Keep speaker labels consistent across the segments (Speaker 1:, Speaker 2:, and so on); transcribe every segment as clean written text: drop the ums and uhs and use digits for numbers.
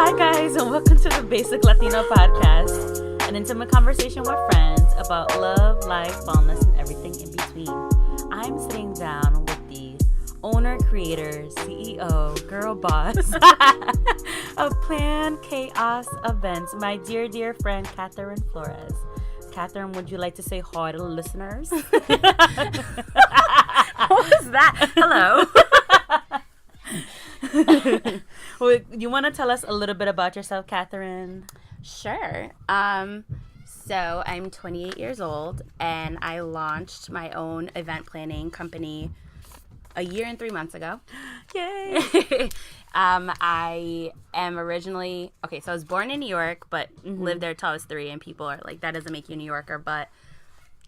Speaker 1: Hi guys, and welcome to the Basic Latino Podcast, an intimate conversation with friends about love, life, wellness, and everything in between. I'm sitting down with the owner, creator, CEO, girl boss of Plan Khaos Events, my dear friend Kathryn Flores. Kathryn, would you like to say hi to the listeners?
Speaker 2: What was that? Hello.
Speaker 1: Well, you want to tell us a little bit about yourself, Kathryn?
Speaker 2: Sure. So I'm 28 years old, and I launched my own event planning company a year and 3 months ago.
Speaker 1: Yay!
Speaker 2: I am originally, so I was born in New York, but lived there till I was 3, and people are like, that doesn't make you a New Yorker, but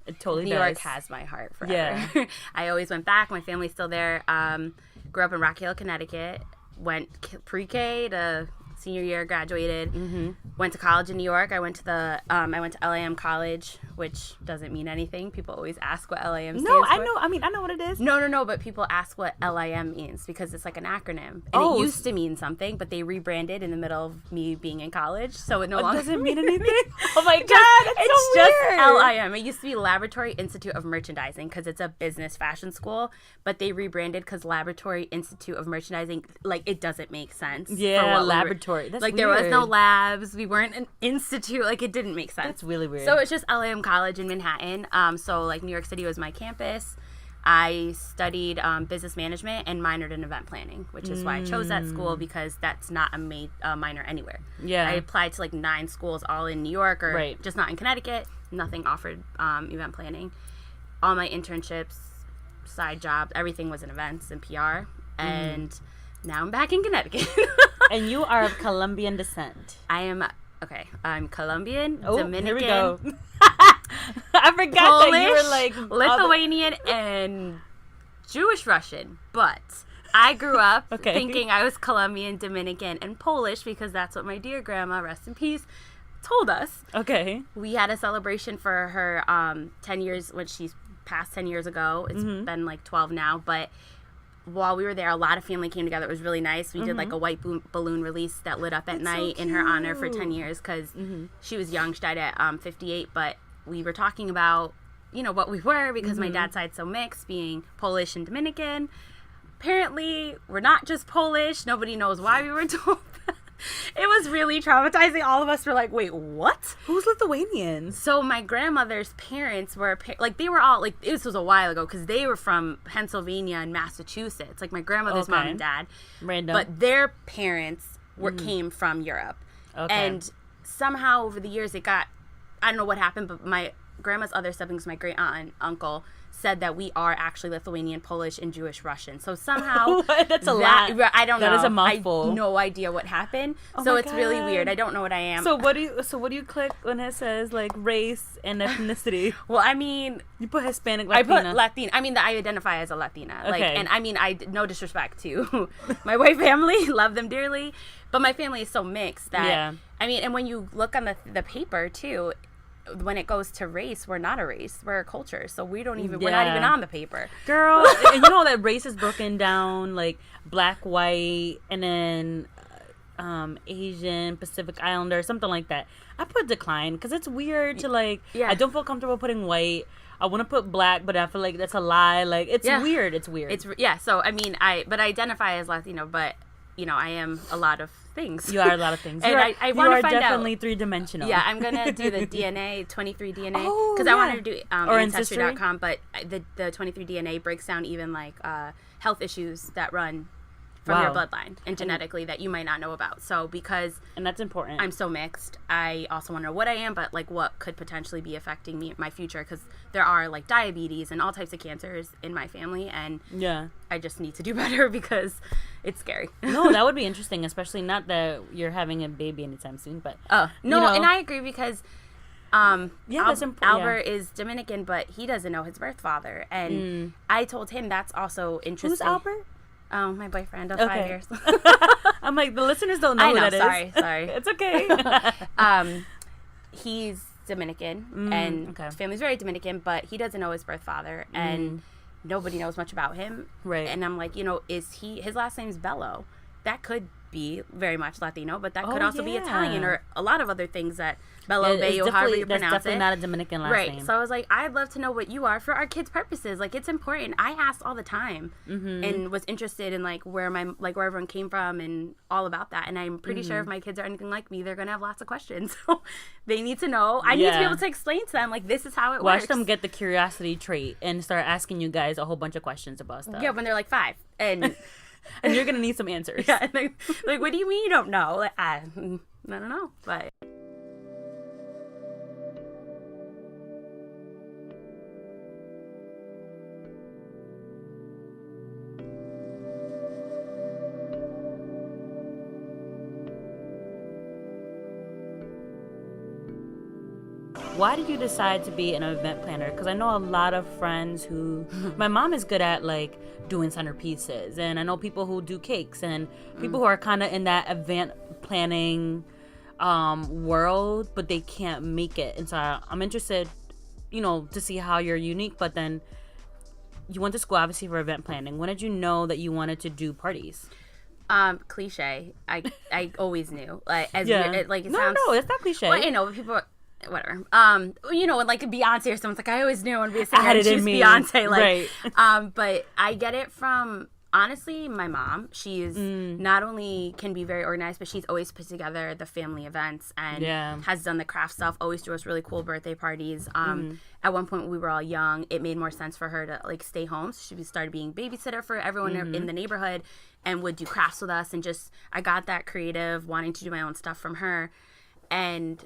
Speaker 1: it totally
Speaker 2: New
Speaker 1: does.
Speaker 2: York has my heart forever.
Speaker 1: Yeah.
Speaker 2: I always went back. My family's still there. Grew up in Rock Hill, Connecticut. Went pre-K to senior year, graduated. Went to college in New York. I went to LAM College, which doesn't mean anything. People always ask what LAM stands for.
Speaker 1: I know what it is.
Speaker 2: No, but people ask what LIM means because it's like an acronym. And it used to mean something, but they rebranded in the middle of me being in college, so it no longer
Speaker 1: doesn't mean anything. Oh my God,
Speaker 2: it's
Speaker 1: so
Speaker 2: just
Speaker 1: weird.
Speaker 2: LIM. It used to be Laboratory Institute of Merchandising because it's a business fashion school, but they rebranded because Laboratory Institute of Merchandising, like, it doesn't make sense.
Speaker 1: Yeah, laboratory. That's
Speaker 2: like
Speaker 1: weird.
Speaker 2: There was no labs. We weren't an institute. Like, it didn't make sense.
Speaker 1: That's really weird.
Speaker 2: So it's just LAM College in Manhattan. So like New York City was my campus. I studied business management and minored in event planning, which is why I chose that school, because that's not a minor anywhere.
Speaker 1: Yeah.
Speaker 2: I applied to like 9 schools all in New York, or just not in Connecticut. Nothing offered event planning. All my internships, side jobs, everything was in events and PR. And now I'm back in Connecticut.
Speaker 1: And you are of Colombian descent.
Speaker 2: I'm Colombian, Dominican.
Speaker 1: Here we go. I forgot
Speaker 2: Polish,
Speaker 1: that you were like
Speaker 2: Lithuanian, and Jewish Russian. But I grew up thinking I was Colombian, Dominican, and Polish because that's what my dear grandma, rest in peace, told us. Okay. We had a celebration for her 10 years, when she passed 10 years ago. It's been like 12 now, but while we were there, a lot of family came together. It was really nice. We did like a white balloon release that lit up at night in her honor for 10 years because she was young. She died at 58, but we were talking about, what we were, because my dad's side's so mixed, being Polish and Dominican. Apparently, we're not just Polish. Nobody knows why we were told that. It was really traumatizing. All of us were like, wait, what?
Speaker 1: Who's Lithuanian?
Speaker 2: So my grandmother's parents were, they were all, like, this was a while ago, because they were from Pennsylvania and Massachusetts. Like, my grandmother's mom and dad.
Speaker 1: Random.
Speaker 2: But their parents came from Europe.
Speaker 1: Okay.
Speaker 2: And somehow over the years it got, I don't know what happened, but my grandma's other siblings, my great aunt and uncle, said that we are actually Lithuanian, Polish, and Jewish Russian. So somehow
Speaker 1: that's a lot.
Speaker 2: I don't know.
Speaker 1: That is a mouthful.
Speaker 2: I have no idea what happened. So it's really weird. I don't know what I am.
Speaker 1: So what do you click when it says like race and ethnicity?
Speaker 2: Well, I mean,
Speaker 1: you put Hispanic, Latina.
Speaker 2: I put Latina. I mean, I identify as a Latina.
Speaker 1: Okay.
Speaker 2: Like, and I mean, no disrespect to my white family, love them dearly, but my family is so mixed that I mean, and when you look on the paper too, when it goes to race, we're not a race, we're a culture, so we're not even on the paper,
Speaker 1: girl. And you know that race is broken down like black, white, and then Asian, Pacific Islander, something like that. I put decline because it's weird to I don't feel comfortable putting white. I want to put black, but I feel like that's a lie. Like, it's weird. It's weird.
Speaker 2: So I mean, I identify as Latino, but I am a lot lot of things.
Speaker 1: You are a lot of things.
Speaker 2: And I want to find out.
Speaker 1: Definitely 3-dimensional.
Speaker 2: Yeah, I'm going to do the DNA, 23 DNA, because I wanted to do Ancestry.com, but the 23 DNA breaks down even like health issues that run from your bloodline and genetically that you might not know about. So
Speaker 1: and that's important.
Speaker 2: I'm so mixed, I also want to know what I am, but like what could potentially be affecting me, my future, because there are like diabetes and all types of cancers in my family, and I just need to do better because it's scary.
Speaker 1: No, that would be interesting, especially not that you're having a baby anytime soon, but
Speaker 2: and I agree because Albert is Dominican, but he doesn't know his birth father, and I told him that's also interesting.
Speaker 1: Who's Albert?
Speaker 2: Oh, my boyfriend of 5 years.
Speaker 1: I'm like, the listeners don't know who that is.
Speaker 2: Sorry.
Speaker 1: It's okay.
Speaker 2: He's Dominican, and his family's very Dominican, but he doesn't know his birth father, and nobody knows much about him.
Speaker 1: Right.
Speaker 2: And I'm like, his last name's Bello. That could be very much Latino, but that could also be Italian or a lot of other things that Bello, Bayo, however you pronounce it.
Speaker 1: That's definitely not a Dominican last name.
Speaker 2: Right. So I was like, I'd love to know what you are for our kids' purposes. Like, it's important. I asked all the time and was interested in like where everyone came from and all about that. And I'm pretty sure if my kids are anything like me, they're gonna have lots of questions. So they need to know. I need to be able to explain to them like this is how it works.
Speaker 1: Watch them get the curiosity trait and start asking you guys a whole bunch of questions about stuff.
Speaker 2: Yeah, when they're like 5 and.
Speaker 1: And you're gonna need some answers.
Speaker 2: Yeah, and like, what do you mean you don't know? Like, I don't know, but.
Speaker 1: Why did you decide to be an event planner? Because I know a lot of friends who, my mom is good at like doing centerpieces, and I know people who do cakes and people who are kind of in that event planning world, but they can't make it. And so I'm interested, to see how you're unique. But then you went to school obviously for event planning. When did you know that you wanted to do parties?
Speaker 2: Cliche. I always knew. Like as
Speaker 1: yeah.
Speaker 2: weird, like it
Speaker 1: no,
Speaker 2: sounds.
Speaker 1: No, it's not cliche.
Speaker 2: Well, people. Whatever. Like a Beyonce or someone's like, I always knew I would be a singer.
Speaker 1: I had it in me.
Speaker 2: Beyonce, like,
Speaker 1: right.
Speaker 2: But I get it from honestly my mom. She is not only can be very organized, but she's always put together the family events and has done the craft stuff. Always threw us really cool birthday parties. At one point when we were all young, it made more sense for her to like stay home. So she started being babysitter for everyone in the neighborhood and would do crafts with us. And just I got that creative, wanting to do my own stuff from her, and.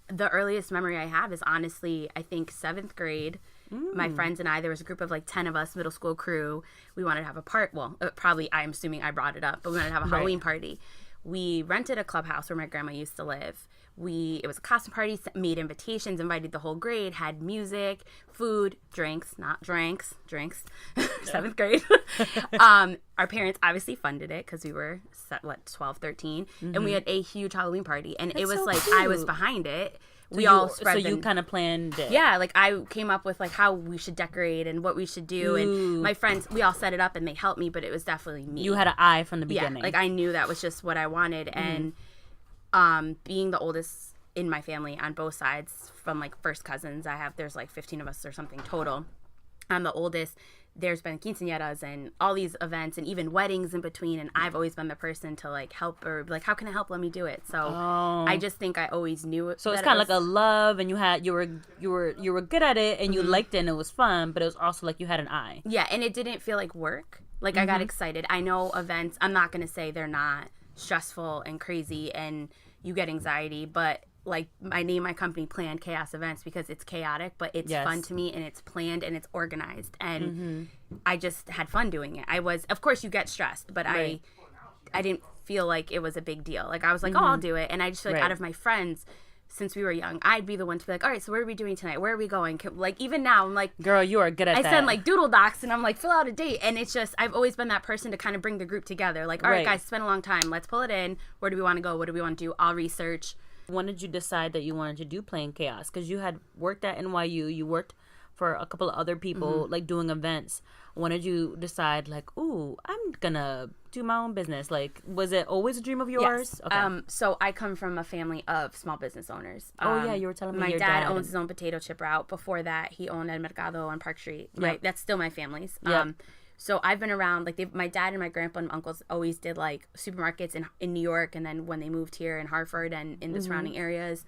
Speaker 2: The earliest memory I have is honestly, I think 7th grade. My friends and I, there was a group of like 10 of us, middle school crew. We wanted to have a probably, I'm assuming I brought it up, but we wanted to have a Halloween party. We rented a clubhouse where my grandma used to live. It was a costume party, made invitations, invited the whole grade, had music, food, drinks, not drinks, 7th grade. Our parents obviously funded it because we were 12, 13, and we had a huge Halloween party, and it was so like cute. I was behind it. We all spread. So
Speaker 1: you kind of planned it.
Speaker 2: Yeah, like I came up with like how we should decorate and what we should do, and my friends, we all set it up and they helped me, but it was definitely me.
Speaker 1: You had an eye from the beginning.
Speaker 2: Yeah, like I knew that was just what I wanted, and being the oldest in my family on both sides, from like first cousins, there's like 15 of us or something total. I'm the oldest. There's been quinceañeras and all these events and even weddings in between, and I've always been the person to like help or like, how can I help? Let me do it. So I just think I always knew it.
Speaker 1: So it's kind of like a love, and you were good at it, and you liked it, and it was fun, but it was also like you had an eye.
Speaker 2: Yeah, and it didn't feel like work. Like I got excited. I know events. I'm not gonna say they're not stressful and crazy, and you get anxiety, but like I name my company Planned Chaos Events because it's chaotic, but it's fun to me, and it's planned and it's organized, and I just had fun doing it. Of course you get stressed, but I didn't feel like it was a big deal. Like I was like, oh, I'll do it. And I just feel like out of my friends, since we were young, I'd be the one to be like, all right, so what are we doing tonight? Where are we going? Like even now I'm like,
Speaker 1: girl, you are good at that.
Speaker 2: I send like doodle docs and I'm like, fill out a date. And it's just, I've always been that person to kind of bring the group together. Like, all right, guys, it's been a long time. Let's pull it in. Where do we want to go? What do we want to do? I'll research.
Speaker 1: When did you decide that you wanted to do Planned Chaos? Because you had worked at NYU, you worked for a couple of other people, like doing events. When did you decide, like, ooh, I'm gonna do my own business? Like, was it always a dream of yours?
Speaker 2: Yes.
Speaker 1: Okay.
Speaker 2: So I come from a family of small business owners.
Speaker 1: Yeah, you were telling me
Speaker 2: my
Speaker 1: your
Speaker 2: dad owns his own potato chip route. Before that, he owned El Mercado on Park Street. Right, that's still my family's.
Speaker 1: Yep.
Speaker 2: So I've been around, like my dad and my grandpa and uncles always did like supermarkets in New York, and then when they moved here in Hartford and in the surrounding areas,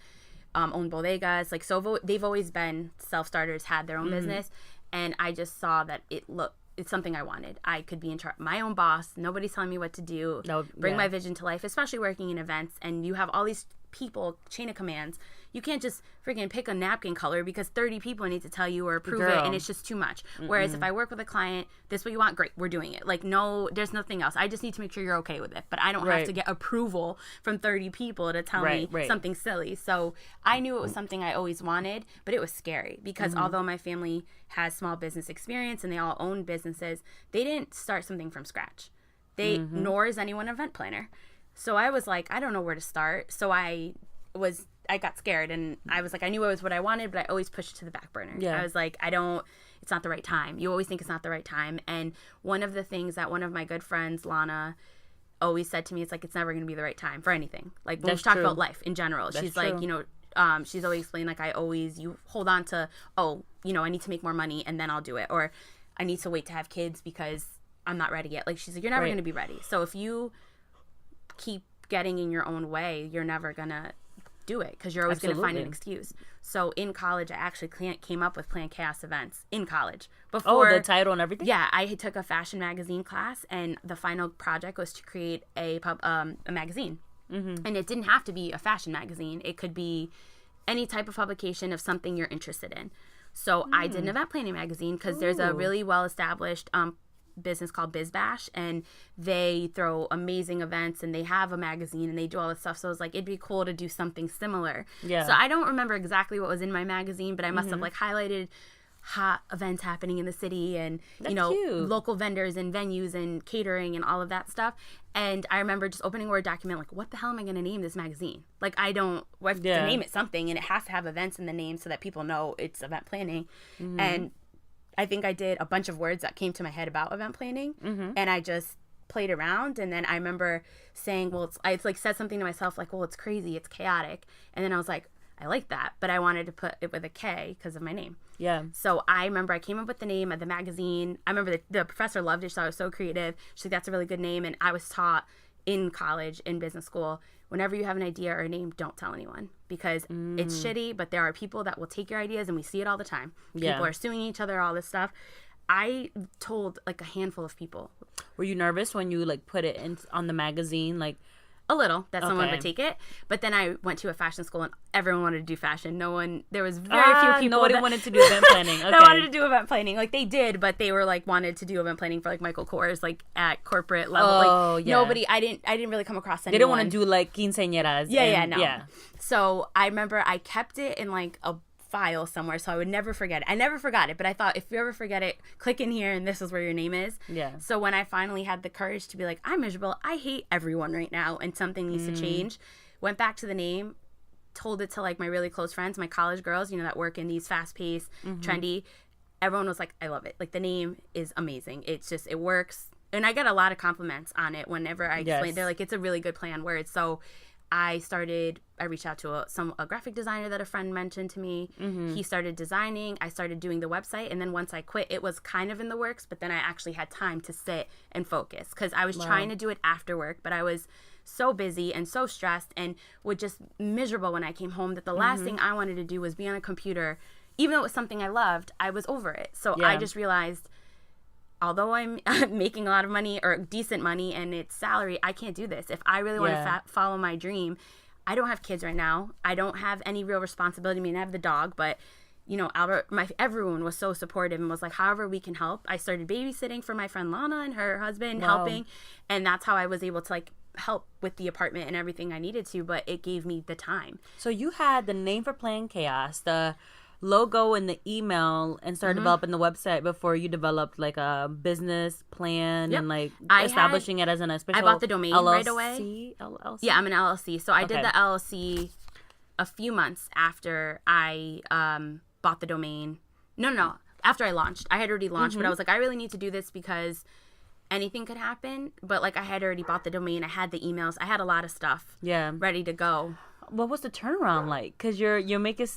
Speaker 2: owned bodegas. Like, so they've always been self-starters, had their own business, and I just saw that it's something I wanted. I could be in charge, my own boss. Nobody's telling me what to do. Bring my vision to life, especially working in events, and you have all these people, chain of commands. You can't just freaking pick a napkin color because 30 people need to tell you or approve it, and it's just too much. Whereas if I work with a client, this is what you want, great, we're doing it. Like, no, there's nothing else. I just need to make sure you're okay with it. But I don't have to get approval from 30 people to tell me something silly. So I knew it was something I always wanted, but it was scary because although my family has small business experience and they all own businesses, they didn't start something from scratch. Nor is anyone an event planner. So I was like, I don't know where to start. So I got scared, and I was like, I knew it was what I wanted, but I always pushed it to the back burner. I was like, it's not the right time. You always think it's not the right time. And one of the things that one of my good friends, Lana, always said to me, it's like, it's never going to be the right time for anything. Like, when
Speaker 1: That's
Speaker 2: we talk
Speaker 1: true.
Speaker 2: about life in general,
Speaker 1: That's
Speaker 2: she's
Speaker 1: true.
Speaker 2: like, you know, she's always explained, like, you hold on to, you know, I need to make more money and then I'll do it. Or I need to wait to have kids because I'm not ready yet. Like, she's like, you're never
Speaker 1: Right.
Speaker 2: going to be ready. So if you keep getting in your own way, you're never going to do it because you're always going to find an
Speaker 1: Absolutely.
Speaker 2: excuse. So in college, I actually came up with Plan Chaos events in college. Before,
Speaker 1: the title and everything?
Speaker 2: yeah, I took a fashion magazine class, and the final project was to create a magazine. Mm-hmm. And it didn't have to be a fashion magazine. It could be any type of publication of something you're interested in. So I did an event planning magazine because there's a really well-established business called Biz Bash, and they throw amazing events, and they have a magazine, and they do all this stuff. So I was like, it'd be cool to do something similar.
Speaker 1: Yeah.
Speaker 2: So I don't remember exactly what was in my magazine, but I must have like highlighted hot events happening in the city, and you know,
Speaker 1: cute.
Speaker 2: local vendors and venues and catering and all of that stuff. And I remember just opening a Word document, like, what the hell am I going to name this magazine? Like, I have to name it something, and it has to have events in the name so that people know it's event planning. And I think I did a bunch of words that came to my head about event planning, and I just played around. And then I remember saying, I like said something to myself like, well, it's crazy, it's chaotic. And then I was like, I like that, but I wanted to put it with a K because of my name.
Speaker 1: Yeah.
Speaker 2: So I remember I came up with the name of the magazine. I remember the professor loved it. She thought it was so creative. She's like, that's a really good name. And I was taught in college, in business school, whenever you have an idea or a name, don't tell anyone because it's shitty, but there are people that will take your ideas, and we see it all the time.
Speaker 1: Yeah.
Speaker 2: People are suing each other, all this stuff. I told like a handful of people.
Speaker 1: Were you nervous when you like put it on the magazine? Like,
Speaker 2: A little, that someone
Speaker 1: Okay.
Speaker 2: would take it. But then I went to a fashion school, and everyone wanted to do fashion. There was very few people
Speaker 1: nobody
Speaker 2: that
Speaker 1: wanted to do event planning. Okay.
Speaker 2: that wanted to do event planning. Like, they did, but they were like wanted to do event planning for like Michael Kors, like at corporate level.
Speaker 1: Oh,
Speaker 2: like
Speaker 1: yeah.
Speaker 2: nobody, I didn't really come across anyone.
Speaker 1: They didn't want to do like quinceañeras.
Speaker 2: No.
Speaker 1: Yeah.
Speaker 2: So I remember I kept it in like a file somewhere, so I would never forget it. I never forgot it, but I thought, if you ever forget it, click in here and this is where your name is.
Speaker 1: Yeah.
Speaker 2: So when I finally had the courage to be like, I'm miserable, I hate everyone right now, and something needs to change, went back to the name, told it to like my really close friends, my college girls, you know, that work in these fast-paced, trendy. Everyone was like, I love it. Like, the name is amazing. It's just, it works. And I get a lot of compliments on it whenever I explain.
Speaker 1: Yes.
Speaker 2: They're like, it's a really good play on words. So I reached out to a graphic designer that a friend mentioned to me. He started designing. I started doing the website. And then once I quit, it was kind of in the works, but then I actually had time to sit and focus because I was trying to do it after work, but I was so busy and so stressed and was just miserable when I came home that the last thing I wanted to do was be on a computer. Even though it was something I loved, I was over it. So I just realized, although I'm making a lot of money or decent money and it's salary, I can't do this. If I really want to follow my dream, I don't have kids right now. I don't have any real responsibility. I mean, I have the dog, but you know, everyone was so supportive and was like, however we can help. I started babysitting for my friend Lana and her husband, helping. And that's how I was able to like help with the apartment and everything I needed to, but it gave me the time.
Speaker 1: So you had the name for Plan Chaos, the logo and the email, and started developing the website before you developed like a business plan and like establishing it as an official.
Speaker 2: I bought the domain
Speaker 1: LLC?
Speaker 2: right away.
Speaker 1: LLC?
Speaker 2: Yeah, I'm an LLC. So I did
Speaker 1: Okay.
Speaker 2: the LLC a few months after I bought the domain. No. After I launched. I had already launched, but I was like, I really need to do this because anything could happen. But like, I had already bought the domain. I had the emails. I had a lot of stuff ready to go.
Speaker 1: What was the turnaround like? Because you make it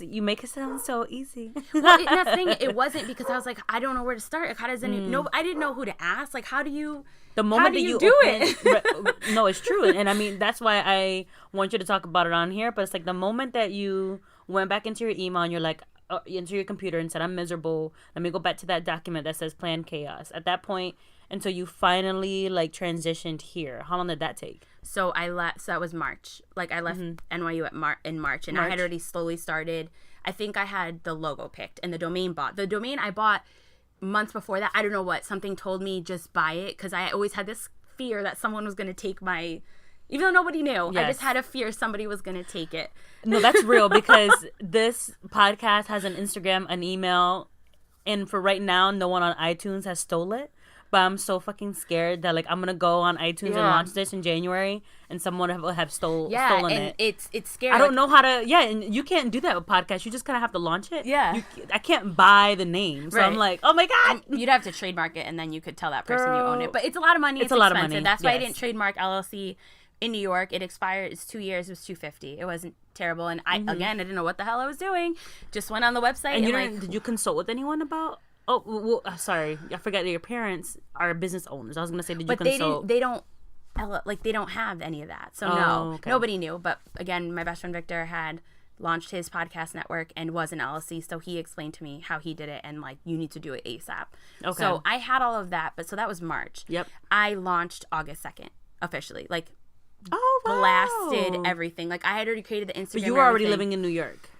Speaker 1: sound so easy.
Speaker 2: Well, that's the thing. It wasn't because I was like, I don't know where to start. Like, how does any? No, I didn't know who to ask. Like, how do you?
Speaker 1: The moment
Speaker 2: how do
Speaker 1: that
Speaker 2: you
Speaker 1: you
Speaker 2: do
Speaker 1: it? No, it's true, and I mean that's why I want you to talk about it on here. But it's like the moment that you went back into your email and you're like into your computer and said, "I'm miserable. Let me go back to that document that says Plan Chaos." At that point, until you finally like transitioned here, how long did that take?
Speaker 2: So I left. So that was March. Like, I left NYU in March, and I had already slowly started. I think I had the logo picked and the domain bought. The domain I bought months before that. I don't know what. Something told me just buy it because I always had this fear that someone was going to take my. Even though nobody knew, I just had a fear somebody was going to take it.
Speaker 1: No, that's real because this podcast has an Instagram, an email, and for right now, no one on iTunes has stole it. but I'm so fucking scared that like I'm gonna go on iTunes and launch this in January and someone will have stolen
Speaker 2: and
Speaker 1: it.
Speaker 2: It's scary.
Speaker 1: I don't know how to. Yeah, and you can't do that with podcasts. You just kind of have to launch it.
Speaker 2: Yeah.
Speaker 1: I can't buy the name, so I'm like, oh my god.
Speaker 2: And you'd have to trademark it, and then you could tell that person you own it. But it's a lot of money. It's
Speaker 1: a lot
Speaker 2: expensive.
Speaker 1: of money.
Speaker 2: That's why I didn't trademark LLC in New York. It expired. It's 2 years. It was $250. It wasn't terrible. And I didn't know what the hell I was doing. Just went on the website.
Speaker 1: And did you consult with anyone about? Oh, well, sorry, I forgot that your parents are business owners. I was gonna say, did you consult?
Speaker 2: But they don't have any of that. So nobody knew. But again, my best friend Victor had launched his podcast network and was an LLC, so he explained to me how he did it and like you need to do it ASAP. Okay. So I had all of that, but so that was March.
Speaker 1: Yep.
Speaker 2: I launched August 2nd officially. Like blasted everything. Like I had already created the Instagram.
Speaker 1: But you were already living in New York.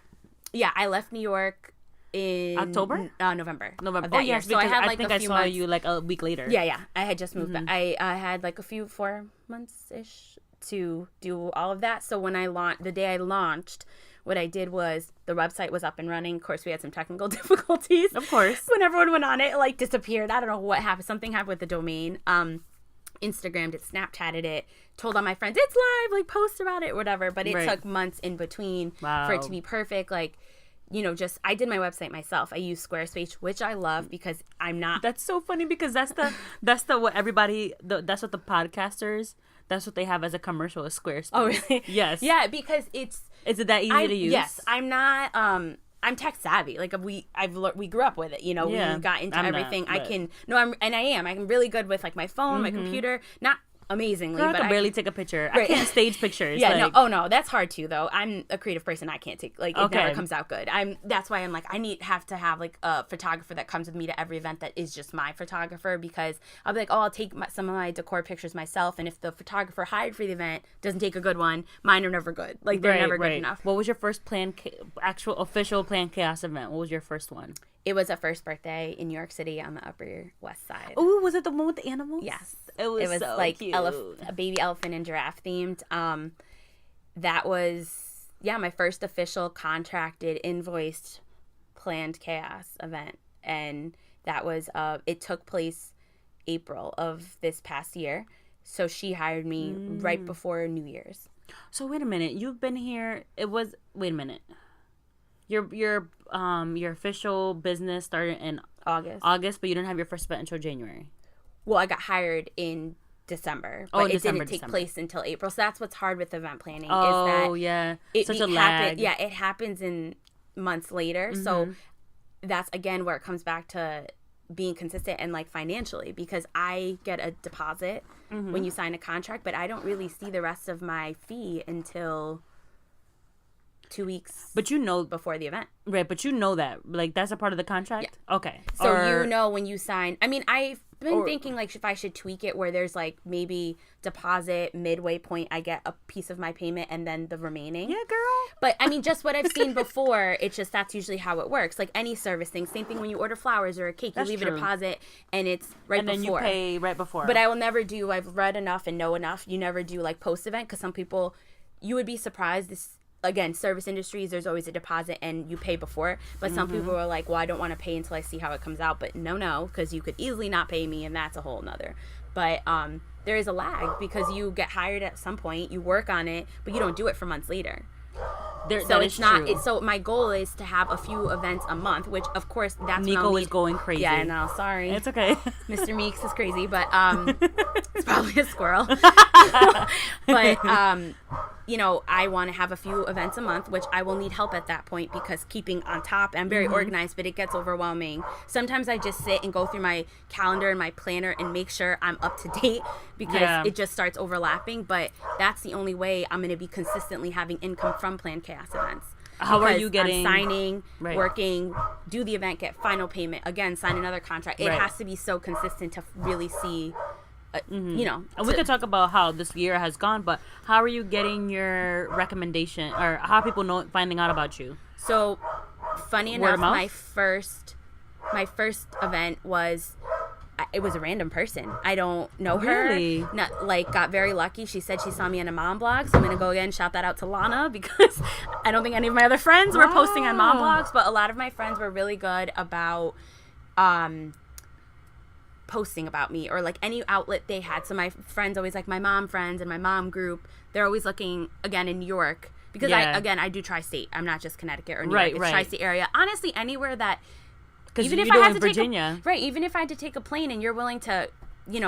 Speaker 2: Yeah, I left New York in
Speaker 1: October?
Speaker 2: November.
Speaker 1: Oh yes,
Speaker 2: so I had like
Speaker 1: I saw
Speaker 2: months.
Speaker 1: you like a week later.
Speaker 2: Yeah. I had just moved back. I had like 4 months ish to do all of that. So when the day I launched, what I did was the website was up and running. Of course, we had some technical difficulties.
Speaker 1: Of course.
Speaker 2: When everyone went on it, it like disappeared. I don't know what happened. Something happened with the domain. Instagrammed it, Snapchatted it, told all my friends it's live, like post about it, whatever. But it took months in between for it to be perfect. Like, I did my website myself. I use Squarespace, which I love because I'm not.
Speaker 1: That's so funny because that's what everybody. That's what the podcasters. That's what they have as a commercial is Squarespace.
Speaker 2: Oh really?
Speaker 1: Yes.
Speaker 2: Yeah, because is
Speaker 1: it that easy to use?
Speaker 2: Yes, I'm not. I'm tech savvy. Like we grew up with it. We got into everything. I'm really good with like my phone, my computer. Not amazingly,
Speaker 1: Girl,
Speaker 2: but
Speaker 1: I can barely take a picture. Right. I can't stage pictures.
Speaker 2: Yeah, no, that's hard too though. I'm a creative person. I can't take it never comes out good. That's why I'm like I have to have like a photographer that comes with me to every event that is just my photographer because I'll be like, I'll take some of my decor pictures myself, and if the photographer hired for the event doesn't take a good one, mine are never good. Like they're never good enough.
Speaker 1: What was your first actual official planned Khaos event? What was your first one?
Speaker 2: It was a first birthday in New York City on the Upper West Side.
Speaker 1: Oh, was it the one with the animals?
Speaker 2: Yes.
Speaker 1: It was so
Speaker 2: like
Speaker 1: cute.
Speaker 2: A baby elephant and giraffe themed. That was, my first official contracted, invoiced, planned Khaos event. And that was, it took place April of this past year. So she hired me right before New Year's.
Speaker 1: So wait a minute. You've been here. Wait a minute. Your official business started in August, but you didn't have your first event until January.
Speaker 2: Well, I got hired in December, but it didn't take place until April. So that's what's hard with event planning. Such a lag. It happens in months later. Mm-hmm. So that's again where it comes back to being consistent and like financially, because I get a deposit when you sign a contract, but I don't really see the rest of my fee until 2 weeks before the event.
Speaker 1: Right, but that like that's a part of the contract?
Speaker 2: Yeah.
Speaker 1: Okay.
Speaker 2: So when you sign, I mean, I've been thinking like if I should tweak it where there's like maybe deposit, midway point I get a piece of my payment and then the remaining.
Speaker 1: Yeah, girl.
Speaker 2: But I mean, just what I've seen before, it's just that's usually how it works. Like any service thing, same thing when you order flowers or a cake, you leave a deposit and it's right before. And then you
Speaker 1: pay right before.
Speaker 2: But I will never do, I've read enough and know enough, you never do like post-event because some people, you would be surprised, again, service industries, there's always a deposit and you pay before. But some people are like, well, I don't want to pay until I see how it comes out. But no, because you could easily not pay me and that's a whole nother. But there is a lag because you get hired at some point, you work on it, but you don't do it for months later. So it's not. So my goal is to have a few events a month, which of course that's
Speaker 1: Nico is going crazy.
Speaker 2: Yeah, no, sorry.
Speaker 1: It's okay.
Speaker 2: Mr. Meeks is crazy, but it's probably a squirrel. But I want to have a few events a month, which I will need help at that point because keeping on top, I'm very organized, but it gets overwhelming. Sometimes I just sit and go through my calendar and my planner and make sure I'm up to date because it just starts overlapping. But that's the only way I'm going to be consistently having income from planned Khaos events.
Speaker 1: How are you getting?
Speaker 2: I'm signing, working, do the event, get final payment, again, sign another contract. It has to be so consistent to really see...
Speaker 1: And we could talk about how this year has gone, but how are you getting your recommendation, or how are people finding out about you?
Speaker 2: So, funny enough, my first event was a random person. I don't know her.
Speaker 1: Really?
Speaker 2: Got very lucky. She said she saw me on a mom blog, so I'm gonna go again, shout that out to Lana, because I don't think any of my other friends were posting on mom blogs, but a lot of my friends were really good about posting about me, or like any outlet they had. So my friends always, like my mom friends and my mom group, they're always looking, again, in New York, because I do tri-state. I'm not just Connecticut or New York. It's tri-state area. Honestly, anywhere that, even if I had to
Speaker 1: Virginia.
Speaker 2: even if I had to take a plane and you're willing to,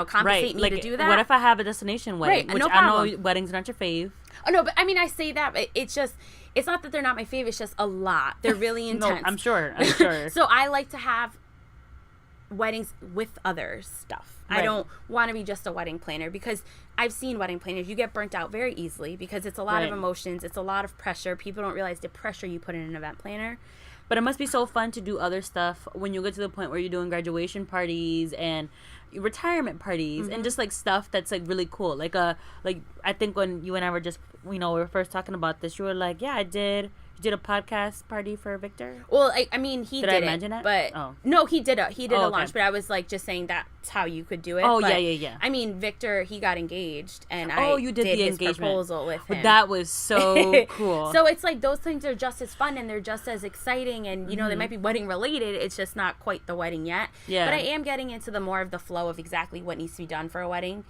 Speaker 2: compensate me to do that.
Speaker 1: What if I have a destination wedding?
Speaker 2: Right,
Speaker 1: which
Speaker 2: no
Speaker 1: I
Speaker 2: problem.
Speaker 1: know weddings are not your fave.
Speaker 2: Oh, no, but I mean, I say that, but it's just, it's not that they're not my fave, it's just a lot. They're really intense.
Speaker 1: No, I'm sure.
Speaker 2: So I like to have weddings with other stuff. I don't want to be just a wedding planner, because I've seen wedding planners, you get burnt out very easily because it's a lot of emotions, it's a lot of pressure. People don't realize the pressure you put in an event planner.
Speaker 1: But it must be so fun to do other stuff when you get to the point where you're doing graduation parties and retirement parties and just like stuff that's like really cool. Like I think when you and I were just, we were first talking about this, you were like, yeah, I did. You did a podcast party for Victor?
Speaker 2: Well, I mean, he did
Speaker 1: I imagine it?
Speaker 2: But no, he did a launch, but I was like just saying that's how you could do it.
Speaker 1: Oh,
Speaker 2: but,
Speaker 1: yeah.
Speaker 2: I mean, Victor, he got engaged, and
Speaker 1: you did the
Speaker 2: his
Speaker 1: engagement
Speaker 2: proposal with him.
Speaker 1: That was so cool.
Speaker 2: So it's like those things are just as fun and they're just as exciting, and they might be wedding related. It's just not quite the wedding yet. Yeah. But I am getting into the more of the flow of exactly what needs to be done for a wedding.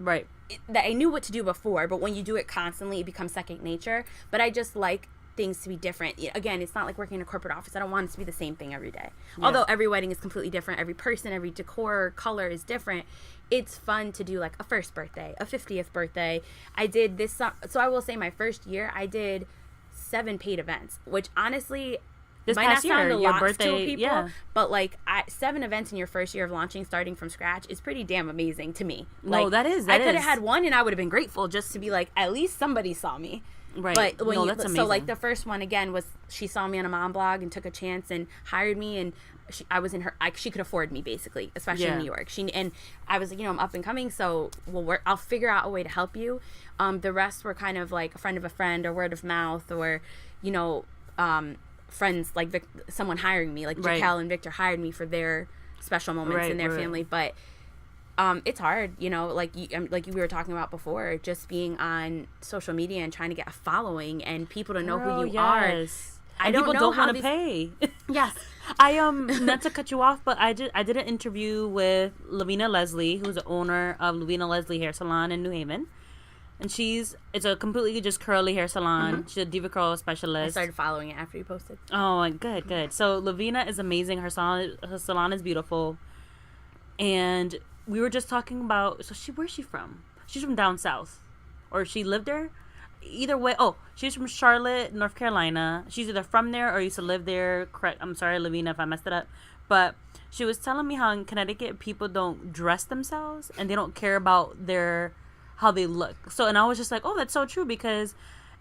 Speaker 1: Right.
Speaker 2: That I knew what to do before, but when you do it constantly, it becomes second nature. But I just like things to be different. Again, it's not like working in a corporate office. I don't want it to be the same thing every day. Yeah. Although every wedding is completely different. Every person, every decor, color is different. It's fun to do like a first birthday, a 50th birthday. I did this, so I will say my first year, I did 7 paid events, which honestly,
Speaker 1: this
Speaker 2: might not sound a lot
Speaker 1: birthday,
Speaker 2: to people, but like 7 events in your first year of launching, starting from scratch, is pretty damn amazing to me.
Speaker 1: No,
Speaker 2: like,
Speaker 1: that is.
Speaker 2: I could have had one and I would have been grateful just to be like, at least somebody saw me.
Speaker 1: Right.
Speaker 2: But when
Speaker 1: that's amazing.
Speaker 2: So like the first one again was, she saw me on a mom blog and took a chance and hired me, and I was in her, she could afford me basically, especially in New York. And I was like, I'm up and coming, so I'll figure out a way to help you. The rest were kind of like a friend of a friend, or word of mouth, or friends, like someone hiring me, like Jaquel and Victor hired me for their special moments in their family. But it's hard, like we were talking about before, just being on social media and trying to get a following and people to know who you are. I don't know how
Speaker 1: want to pay.
Speaker 2: Yes.
Speaker 1: I not to cut you off, but I did an interview with Lavina Leslie, who's the owner of Lavina Leslie Hair Salon in New Haven. And it's a completely just curly hair salon. She's a Diva Curl specialist. I
Speaker 2: started following it after you posted.
Speaker 1: Oh, good. So Lavina is amazing. Her salon is beautiful. And we were just talking about, where's she from? She's from down south. Or she lived there? Either way. Oh, she's from Charlotte, North Carolina. She's either from there or used to live there. Correct. I'm sorry, Lavina, if I messed it up. But she was telling me how in Connecticut people don't dress themselves and they don't care about how they look. So, and I was just like, oh, that's so true, because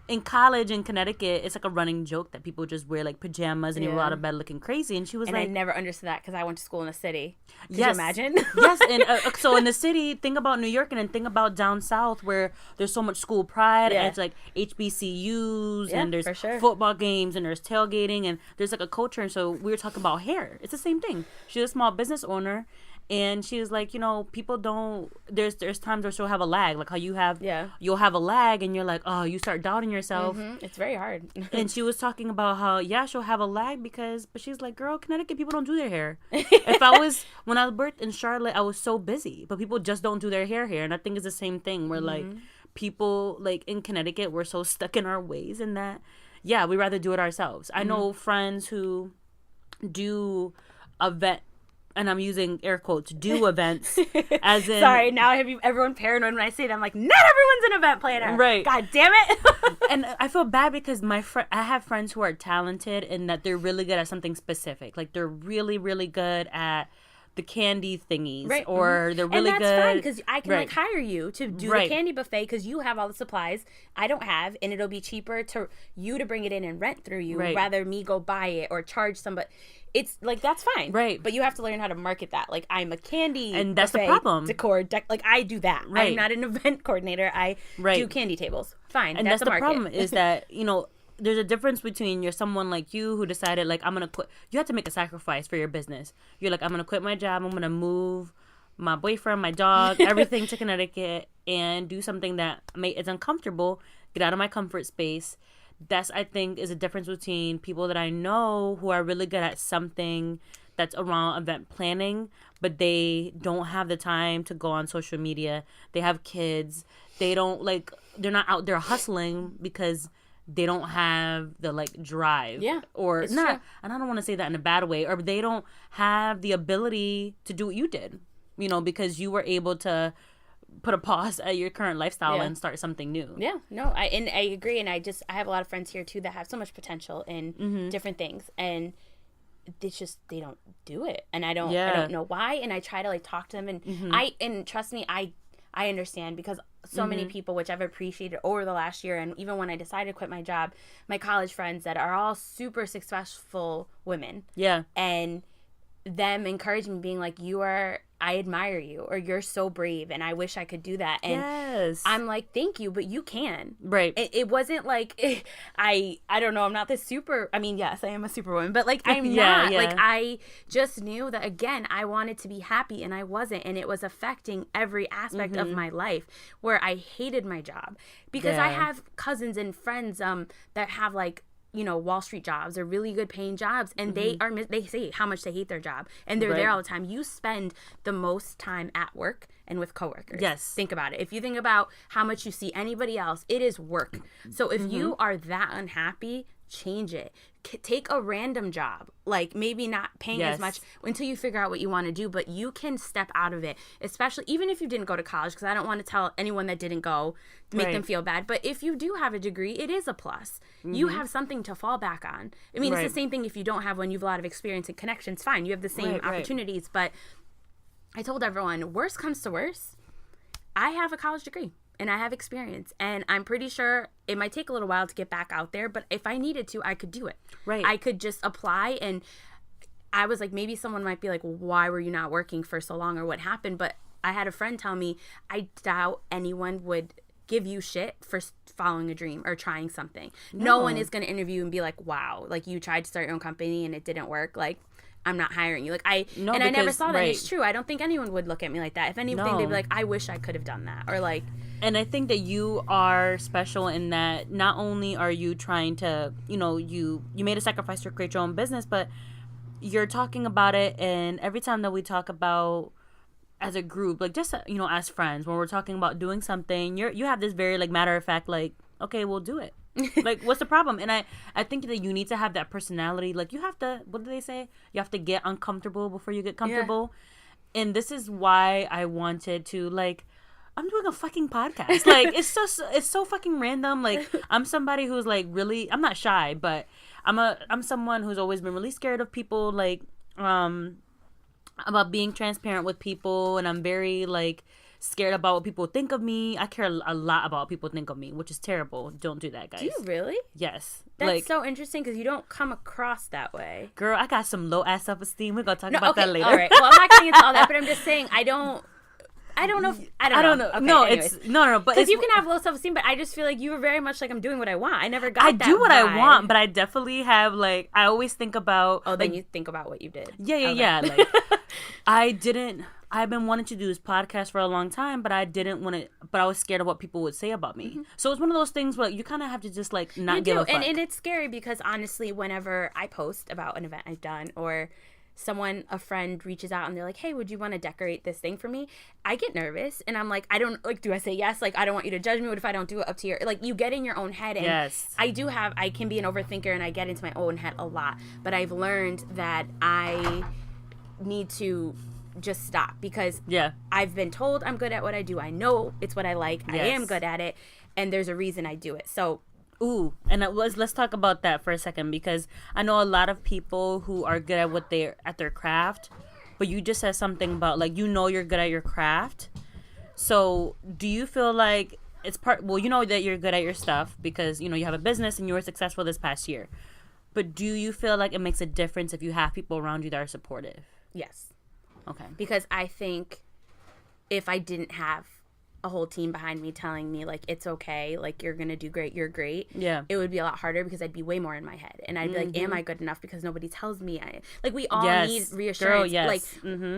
Speaker 1: in college in Connecticut, it's like a running joke that people just wear like pajamas and you roll out of bed looking crazy. And she was
Speaker 2: I never understood that because I went to school in a city. Could you imagine?
Speaker 1: Yes. And so in the city, think about New York and then think about down south where there's so much school pride and it's like HBCUs and there's football games and there's tailgating and there's like a culture. And so we were talking about hair. It's the same thing. She's a small business owner. And she was like, people don't, there's times where she'll have a lag, like how you'll have a lag and you're like, oh, you start doubting yourself.
Speaker 2: It's very hard.
Speaker 1: And she was talking about how, she'll have a lag but she's like, girl, Connecticut people don't do their hair. When I was birthed in Charlotte, I was so busy, but people just don't do their hair here. And I think it's the same thing where like people like in Connecticut, we're so stuck in our ways and that, we rather do it ourselves. I know friends who do event, and I'm using air quotes, do events, as in...
Speaker 2: Sorry, now I have everyone paranoid when I say it. I'm like, not everyone's an event planner.
Speaker 1: Right.
Speaker 2: God damn it.
Speaker 1: And I feel bad because I have friends who are talented in that they're really good at something specific. Like, they're really, really good at the candy thingies. Right. Or they're really good...
Speaker 2: And that's fine, because I can, like, hire you to do the candy buffet because you have all the supplies I don't have, and it'll be cheaper to bring it in and rent through you rather me go buy it or charge somebody... It's like, that's fine.
Speaker 1: Right.
Speaker 2: But you have to learn how to market that. Like, I'm a candy
Speaker 1: and that's the problem.
Speaker 2: Decor. Like, I do that. Right. I'm not an event coordinator. I do candy tables. Fine.
Speaker 1: And that's the problem is that, there's a difference between you're someone like you who decided, like, I'm going to quit. You have to make a sacrifice for your business. You're like, I'm going to quit my job. I'm going to move my boyfriend, my dog, everything to Connecticut and do something that is uncomfortable, get out of my comfort space. That's, I think, is a difference between people that I know who are really good at something that's around event planning, but they don't have the time to go on social media. They have kids. They don't like, they're not out there hustling because they don't have the like drive.
Speaker 2: Yeah.
Speaker 1: Or
Speaker 2: it's
Speaker 1: not,
Speaker 2: true.
Speaker 1: and I don't want to say that in a bad way, or they don't have the ability to do what you did, you know, because you were able to put a pause at your current lifestyle and start something new.
Speaker 2: Yeah, no, I agree, and I have a lot of friends here too that have so much potential in different things, and it's just they don't do it, and I don't know why, and I try to like talk to them, and trust me, I understand, because so many people, which I've appreciated over the last year, and even when I decided to quit my job, my college friends that are all super successful women, and them encouraging me, being like, I admire you, or you're so brave, and I wish I could do that. And I'm like, thank you, but you can.
Speaker 1: Right.
Speaker 2: It wasn't like, I don't know, I'm not this super, I mean, yes, I am a superwoman, but like, I'm not. Like, I just knew that, again, I wanted to be happy, and I wasn't, and it was affecting every aspect of my life, where I hated my job. Because I have cousins and friends that have, like, you know, Wall Street jobs or really good paying jobs, and they say how much they hate their job, and they're there all the time. You spend the most time at work and with coworkers.
Speaker 1: Yes.
Speaker 2: Think about it. If you think about how much you see anybody else, it is work. So if you are that unhappy, change it. Take a random job, like maybe not paying as much until you figure out what you want to do, but you can step out of it, especially even if you didn't go to college, because I don't want to tell anyone that didn't go, make them feel bad. But if you do have a degree, it is a plus. You have something to fall back on. I mean, it's the same thing if you don't have one, you have a lot of experience and connections, fine. You have the same opportunities. But I told everyone, worst comes to worst, I have a college degree. And I have experience, and I'm pretty sure it might take a little while to get back out there, but if I needed to, I could do it. Right. I could just apply, and I was like, maybe someone might be like, why were you not working for so long, or what happened? But I had a friend tell me, I doubt anyone would give you shit for following a dream or trying something. No one is going to interview and be like, wow, like you tried to start your own company and it didn't work. Like, I'm not hiring you. Like, I never saw that. It's true. I don't think anyone would look at me like that. If anything, they'd be like, I wish I could have done that. Or like...
Speaker 1: And I think that you are special in that not only are you trying to, you know, you made a sacrifice to create your own business, but you're talking about it. And every time that we talk about as a group, like just, you know, as friends, when we're talking about doing something, you have this very like matter of fact, like, okay, we'll do it. Like, what's the problem? And I think that you need to have that personality. Like, you have to, what do they say? You have to get uncomfortable before you get comfortable. Yeah. And this is why I wanted to, like, I'm doing a fucking podcast. Like, it's so fucking random. Like, I'm somebody who's like really, I'm not shy, but I'm someone who's always been really scared of people, like, about being transparent with people, and I'm very like scared about what people think of me. I care a lot about what people think of me, which is terrible. Don't do that, guys.
Speaker 2: Do you really?
Speaker 1: Yes.
Speaker 2: That's
Speaker 1: like,
Speaker 2: so interesting, because you don't come across that way.
Speaker 1: Girl, I got some low ass self-esteem. We're gonna talk about that later.
Speaker 2: All right. Well, I'm not getting into all that, but I'm just saying I don't know. I don't know.
Speaker 1: Okay,
Speaker 2: no,
Speaker 1: anyways. It's no, but
Speaker 2: because you can have low self-esteem, but I just feel like you were very much like, I'm doing what I want. I never got.
Speaker 1: I
Speaker 2: that
Speaker 1: do what
Speaker 2: vibe.
Speaker 1: I want, but I definitely have like, I always think about.
Speaker 2: Oh, then
Speaker 1: like,
Speaker 2: you think about what you did.
Speaker 1: Yeah. Like, I've been wanting to do this podcast for a long time, but I didn't want to. But I was scared of what people would say about me. Mm-hmm. So it's one of those things where you kind of have to just like not give a fuck.
Speaker 2: And it's scary, because honestly, whenever I post about an event I've done, or a friend reaches out and they're like, hey, would you want to decorate this thing for me? I get nervous, and I'm like, I don't, like, do I say yes? Like, I don't want you to judge me. What if I don't do it? Up to your, like, you get in your own head. And
Speaker 1: yes.
Speaker 2: I can be an overthinker, and I get into my own head a lot, but I've learned that I need to just stop, because I've been told I'm good at what I do. I know it's what I like. Yes. I am good at it, and there's a reason I do it. So
Speaker 1: ooh, and let's talk about that for a second, because I know a lot of people who are good at at their craft, but you just said something about, like, you know, you're good at your craft. So do you feel like it's well, you know that you're good at your stuff because, you know, you have a business and you were successful this past year, but do you feel like it makes a difference if you have people around you that are supportive?
Speaker 2: Yes.
Speaker 1: Okay.
Speaker 2: Because I think if I didn't have a whole team behind me telling me like it's okay, like you're gonna do great, you're great,
Speaker 1: yeah,
Speaker 2: it would be a lot harder because I'd be way more in my head and I'd be like, am I good enough, because nobody tells me we all need reassurance.
Speaker 1: Girl,
Speaker 2: like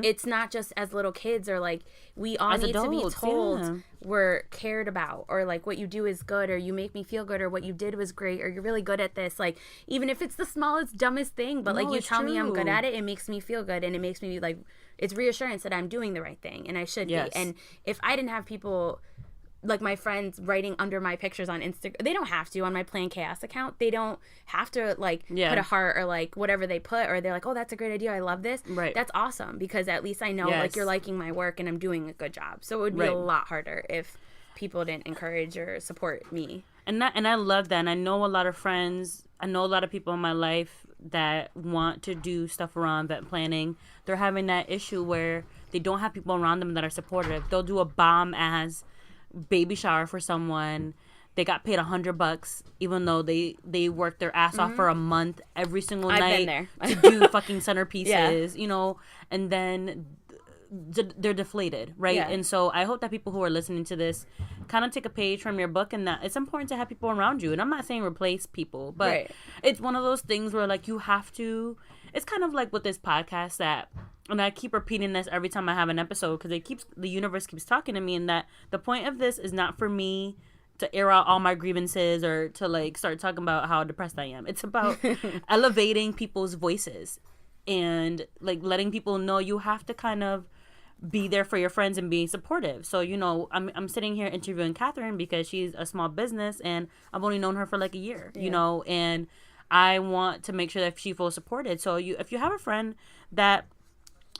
Speaker 2: it's not just as little kids, or like we all need adults, to be told we're cared about, or like what you do is good, or you make me feel good, or what you did was great, or you're really good at this, like even if it's the smallest dumbest thing, but like you tell me I'm good at it, it makes me feel good, and it makes me like, it's reassurance that I'm doing the right thing and I should be. And if I didn't have people like my friends writing under my pictures on Instagram, they don't have to, on my Plan Chaos account, they don't have to like put a heart or like whatever they put, or they're like, oh, that's a great idea, I love this. Right. That's awesome, because at least I know like you're liking my work and I'm doing a good job. So it would be a lot harder if people didn't encourage or support me.
Speaker 1: And I love that. And I know a lot of friends, I know a lot of people in my life that want to do stuff around event planning. They're having that issue where they don't have people around them that are supportive. They'll do a bomb-ass baby shower for someone. They got paid $100, even though they worked their ass off for a month every single night to do fucking centerpieces, you know, and then they're deflated, right? Yeah. And so I hope that people who are listening to this kind of take a page from your book, and that it's important to have people around you. And I'm not saying replace people, but it's one of those things where like you have to. It's kind of like with this podcast that, and I keep repeating this every time I have an episode, because the universe keeps talking to me, and that the point of this is not for me to air out all my grievances or to like start talking about how depressed I am. It's about elevating people's voices and like letting people know you have to kind of be there for your friends and being supportive. So, you know, I'm sitting here interviewing Kathryn because she's a small business and I've only known her for like a year, you know, and I want to make sure that she feels supported. So if you have a friend that,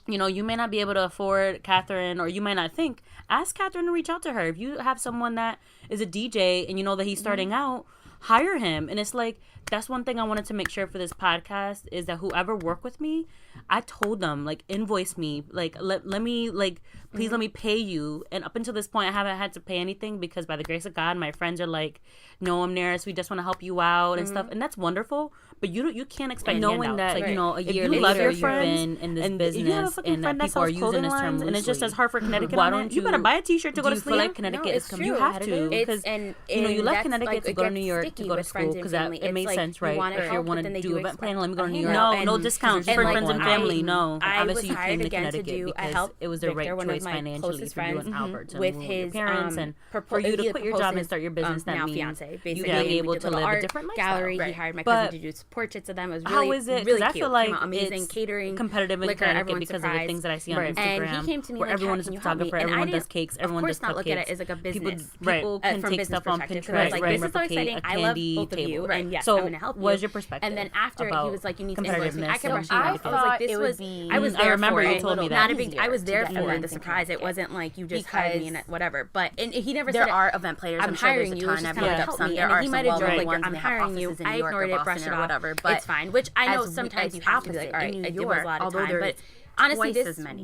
Speaker 1: you know, you may not be able to afford Kathryn, or you might not think, ask Kathryn to reach out to her. If you have someone that is a DJ and you know that he's starting out, hire him. And it's like, that's one thing I wanted to make sure for this podcast is that whoever worked with me, I told them, like, invoice me, like, let me, like, please let me pay you. And up until this point, I haven't had to pay anything, because by the grace of God, my friends are like, no, I'm Naris, we just want to help you out and stuff. And that's wonderful. But you can't expect
Speaker 3: knowing that,
Speaker 1: like,
Speaker 3: you know, a year
Speaker 1: later
Speaker 3: love your
Speaker 1: you've
Speaker 3: friends,
Speaker 1: been in this
Speaker 3: and
Speaker 1: business and that people are using this term loosely. And it just says Hartford, Connecticut.
Speaker 3: Why don't
Speaker 1: you better buy a t-shirt to go to sleep?
Speaker 3: Like Connecticut is
Speaker 1: you have to, because you know, you left Connecticut to go to New York to go to school, because it made sense, right? If you want to do event planning, let me go to New York. No discounts for friends and family. No, obviously you came to Connecticut because it was the right choice financially for you and Albert to move with your parents, and for you to quit your job and start your business. That means you being able to live a different lifestyle.
Speaker 2: Gallery. He hired my cousin to do portraits of them. It was really,
Speaker 1: how is it?
Speaker 2: Really
Speaker 1: I feel like
Speaker 2: amazing catering,
Speaker 1: competitive in
Speaker 2: liquor,
Speaker 1: Connecticut because of the things that I see on Instagram.
Speaker 2: And he came to me
Speaker 1: where
Speaker 2: like,
Speaker 1: everyone is a photographer, everyone does cakes, everyone does cupcakes.
Speaker 2: Of course, not look at it as like a business.
Speaker 1: People can take stuff on Pinterest,
Speaker 2: like, this is so exciting. I love both of you, and yes, I'm going to help you.
Speaker 1: What was your perspective?
Speaker 2: And then after he was like, you need to invoice me. I kept brushing
Speaker 3: I
Speaker 2: off. I was like, this was. I was there.
Speaker 1: I remember you told me that.
Speaker 2: Not a big. I was there for the surprise. It wasn't like you just hired me and whatever. But and he never said
Speaker 3: there are event planners.
Speaker 2: I'm hiring you. Just kind of help me. And he might have joked like, I'm hiring you. I ignored it, brushed it off. Whatever. But it's fine. Which I know sometimes you have to be like, all right, it was a lot of time, but. Honestly,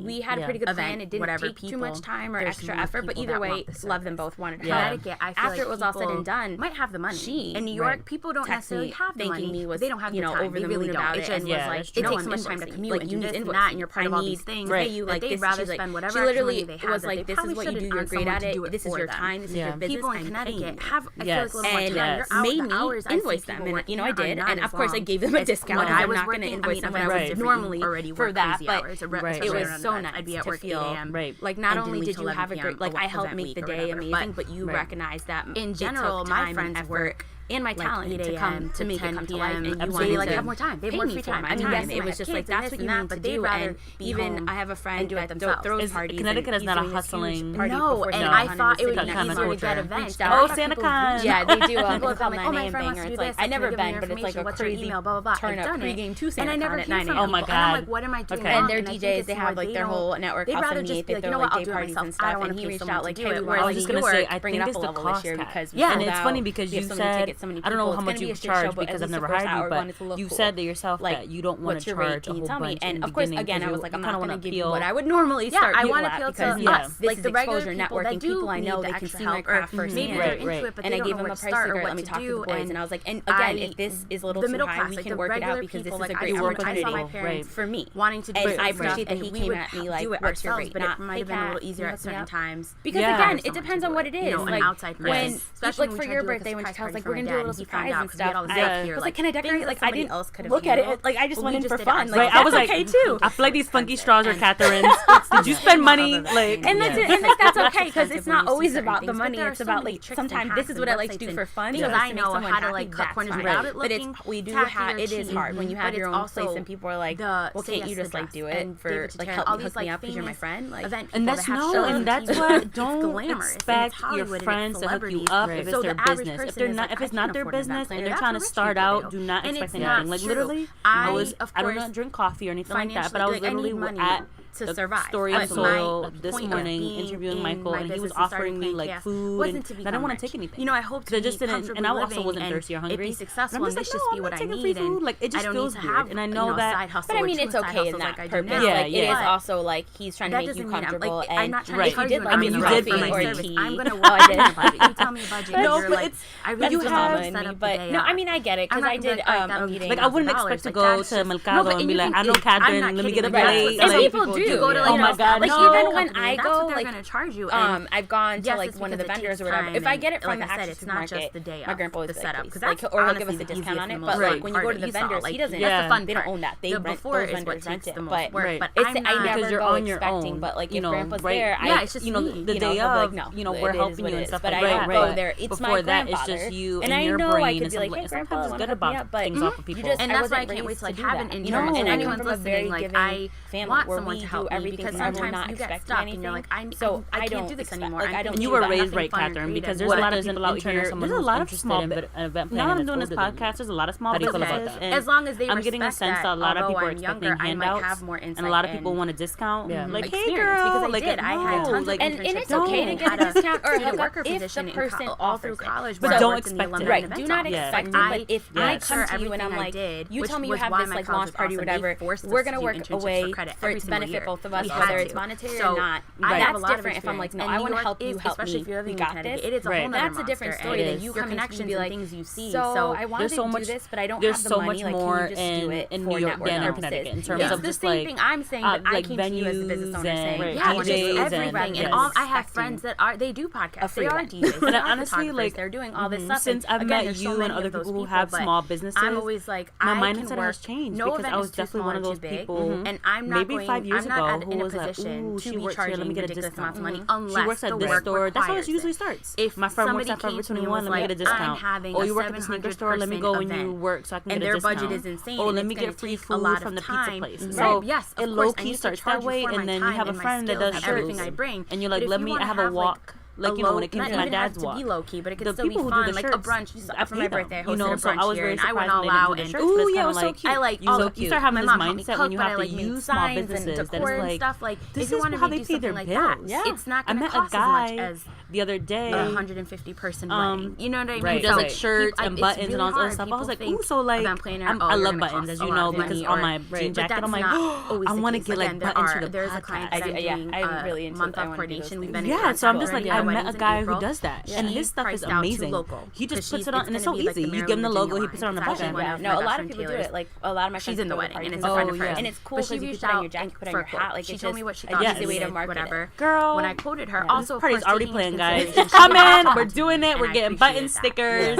Speaker 2: we had a pretty good plan. It didn't take too much time or extra effort, but either way, love them both. Wanted to help.
Speaker 3: Connecticut, I feel
Speaker 2: after it was all said and done,
Speaker 3: might have the money. In New York, people don't necessarily have the money.
Speaker 2: They don't have the time.
Speaker 3: Over the moon about it.
Speaker 2: It was like
Speaker 3: it takes so much time to commute and do this and that, and you're part of all these things.
Speaker 2: You like they'd rather spend whatever money they have. Was like, this is what you do. You're great at it. This is your time. This is your business.
Speaker 3: People in Connecticut have, I feel like, a little more time.
Speaker 2: And made me invoice them, and you know I did, and of course I gave them a discount. I'm not going to invoice them when I was normally for that, but it was so nice. I'd be at work 8 a.m. Like not only did you have a great, like I helped make the day amazing, but you recognize that
Speaker 3: in general, my friends work
Speaker 2: and my talent to come to make it come to life, and you
Speaker 3: want to have more time. They have more free time.
Speaker 2: I mean, yes, it was just like that's what you need to do. And even I have a friend that throws parties.
Speaker 1: Connecticut is not a hustling.
Speaker 3: No, and I thought it would be easier to get events.
Speaker 1: Oh, SantaCon.
Speaker 2: Yeah, they do. People call my name banger. It's like I never been, but it's like a crazy turn up pregame to SantaCon at 9 a.m.
Speaker 1: Oh my God.
Speaker 3: I'm like, what am I doing?
Speaker 2: And their DJs, they have like their whole network. They'd rather just be like, you know what, I'll do it myself. And he reached out like, hey, I was just gonna say, I think it's the cost.
Speaker 1: Yeah, and it's funny because you said
Speaker 3: so many people.
Speaker 1: I don't know how much you charge because I've never hired you, but you said to yourself that you don't want to charge a whole bunch.
Speaker 3: And of course, again, I was like, I'm not going to give you what I would normally start
Speaker 2: I
Speaker 3: people
Speaker 2: want to
Speaker 3: at
Speaker 2: appeal
Speaker 3: because
Speaker 2: to us,
Speaker 3: like the regular
Speaker 2: exposure,
Speaker 3: people
Speaker 2: networking,
Speaker 3: people I know, they can see my craft firsthand.
Speaker 2: Maybe they're into it, but
Speaker 3: and
Speaker 2: they
Speaker 3: I
Speaker 2: don't
Speaker 3: gave
Speaker 2: know
Speaker 3: them
Speaker 2: where
Speaker 3: a
Speaker 2: to
Speaker 3: price
Speaker 2: start
Speaker 3: figure,
Speaker 2: or what
Speaker 3: let me
Speaker 2: to
Speaker 3: talk to
Speaker 2: do.
Speaker 3: the boys. And I was like, and again, if this is a little too high, we can work it out because this is a great opportunity for me.
Speaker 2: Wanting to do
Speaker 3: and
Speaker 2: it.
Speaker 3: I appreciate that he came at me like, what's your rate?
Speaker 2: But it might have been a little easier at certain times.
Speaker 3: Because again, it depends on what it is.
Speaker 2: An outside
Speaker 3: when, like for your birthday, when she tells like, we're going to do a little surprise and stuff, I was like, can I decorate? Like, I didn't look at it. Like, I just went in for fun. Like,
Speaker 1: I was like,
Speaker 3: okay too.
Speaker 1: I feel like these funky straws are Kathryne's. Did you spend money? Like,
Speaker 3: and that's okay because it's not always about the money. It's about like sometimes this is what I like to do for fun
Speaker 2: because I know how to like cut corners without it looking.
Speaker 3: But we do have it is hard when you have your own place and people are like, well, can't you just like do it for like help me hook me up because you're my friend? Like,
Speaker 1: and that's what don't expect your friends to hook you up if it's their business. If they're not, if it's not their business and they're trying to start out, do not expect anything. Like literally, I do not drink coffee or anything like that, but I was literally at
Speaker 2: to survive.
Speaker 1: Story of Soil this morning interviewing Michael, and he was offering me like food, and I didn't want to take anything.
Speaker 2: You know, I hope to
Speaker 1: just didn't, and I also wasn't thirsty or hungry.
Speaker 2: Be successful,
Speaker 1: and
Speaker 2: this just be what I need. And
Speaker 1: like it just feels weird, and I know that.
Speaker 3: But I mean, it's okay in that purpose.
Speaker 1: Yeah,
Speaker 3: it is also like he's trying to make you comfortable, and
Speaker 2: I'm not trying to
Speaker 3: did.
Speaker 1: I mean, you did
Speaker 2: for my
Speaker 1: or
Speaker 2: service.
Speaker 1: tea.
Speaker 2: I'm gonna watch it. You tell me a budget.
Speaker 1: No, but it's
Speaker 2: I really
Speaker 3: you have
Speaker 2: set up
Speaker 3: but no, I mean, I get it because I did a meeting.
Speaker 1: Like I wouldn't expect to go to Mercado and be like, I know Kathryn, let me get a plate.
Speaker 3: And people do.
Speaker 1: Oh my God,
Speaker 3: like even when I go, like
Speaker 2: gonna charge you.
Speaker 3: I've gone to like one of the vendors or whatever. If I get it from the actual supermarket, my grandpa always set up because like, or he'll give us a discount on it. But like when you go to the vendors, he doesn't. That's the fun. They don't own that. They rent those vendors rent it. But I never go expecting. But like if grandpa's there, I
Speaker 1: you know the day of, you know we're helping you and stuff.
Speaker 3: But I don't go there. It's my grandfather.
Speaker 1: It's just you
Speaker 3: and
Speaker 1: your
Speaker 3: know I
Speaker 1: brain.
Speaker 3: could be like, hey, grandpa,
Speaker 1: it's good about things off of people.
Speaker 2: And that's why I can't wait to like have an intern. And anyone's listening, like I want someone to help me because sometimes you get stuck and you're like, I can't do this anymore.
Speaker 1: And you were raised right, Kathryn, because there's a lot of people out here. There's a lot of small event. Now I'm doing this podcast. There's a lot of small businesses.
Speaker 2: As long as they
Speaker 1: I'm getting a sense that a lot of people are expecting handouts, and a lot of people want a discount. Like, hey girl,
Speaker 2: because I did. I had tons of
Speaker 3: and it's okay to get a discount or a worker position if the person
Speaker 2: all through college.
Speaker 1: But don't expect it.
Speaker 3: Right. Do not expect it. But if I come to you and I'm like, you tell me you have this like launch party or whatever, we're gonna work a way for it to benefit both of us, whether it's monetary or not. That's different if I'm like, no, I want to help you, help me. We got this.
Speaker 2: It is a whole nother
Speaker 3: That's a different story than you come and be like,
Speaker 2: things you see.
Speaker 3: So I wanted to do this, but I don't have the money. Like, can you just do it
Speaker 1: in New York than in Connecticut in terms of just like
Speaker 2: thing I'm saying, but I came to you as the business owner saying, yeah, DJs everything, and all. I have friends that they do podcasts. They are DJs.
Speaker 1: And honestly, like
Speaker 2: they're doing all this stuff.
Speaker 1: Since I've met you and other people who have small businesses,
Speaker 2: I'm always like,
Speaker 1: my mindset has changed because I was definitely one of those people.
Speaker 2: And I'm not
Speaker 1: maybe 5 years ago who was like,
Speaker 2: ooh,
Speaker 1: she works here, let me get a discount.
Speaker 2: Money
Speaker 1: she works at this store. That's how it usually starts. If my friend works at Forever 21, let me get a discount. Oh, you work at the sneaker store, let me go when you work so I can get a discount.
Speaker 2: And their budget is insane.
Speaker 1: Oh, let me get free food from the pizza place. So it low key starts that way, and then you have a friend that does
Speaker 2: everything I bring,
Speaker 1: and you're like, let me have a walk. Like, you know, when it came to my dad's walk.
Speaker 2: To be low key, but it could still be fun. Like a brunch. For my birthday, I hosted a brunch
Speaker 1: I was
Speaker 2: here,
Speaker 1: very
Speaker 2: and I went all out. And
Speaker 1: ooh, yeah, it was so cute.
Speaker 2: I like
Speaker 1: you start having this mindset when you have to use small businesses that is like,
Speaker 2: stuff. Like
Speaker 1: this is how they pay their bills.
Speaker 2: Yeah, it's not
Speaker 1: going to cost as much as the other day,
Speaker 2: 150 person wedding. You know what I mean?
Speaker 1: Right. Who does like shirts and buttons and all this other stuff. I was like, ooh, so like, I love buttons, as you know, because on my jean jacket, I'm like, I want to get like buttons for the podcast.
Speaker 3: Yeah, I'm really into
Speaker 2: month of coordination.
Speaker 1: Yeah, so I'm just like, I met a guy who does that, and his stuff is amazing. He just puts it on, and it's so easy. You give him the logo, he puts it on the button.
Speaker 3: No, a lot of people do it. Like a lot of my friends.
Speaker 2: She's in the wedding, and it's
Speaker 3: a
Speaker 2: friend of hers,
Speaker 3: and it's cool because you put it on your jacket, put it on your hat. Like
Speaker 2: she told me what she
Speaker 3: thought.
Speaker 2: Easy
Speaker 3: way to market
Speaker 2: whatever.
Speaker 1: Girl,
Speaker 2: when I quoted her, also
Speaker 1: this party's already playing, guys. Come in, we're doing it. We're getting button stickers,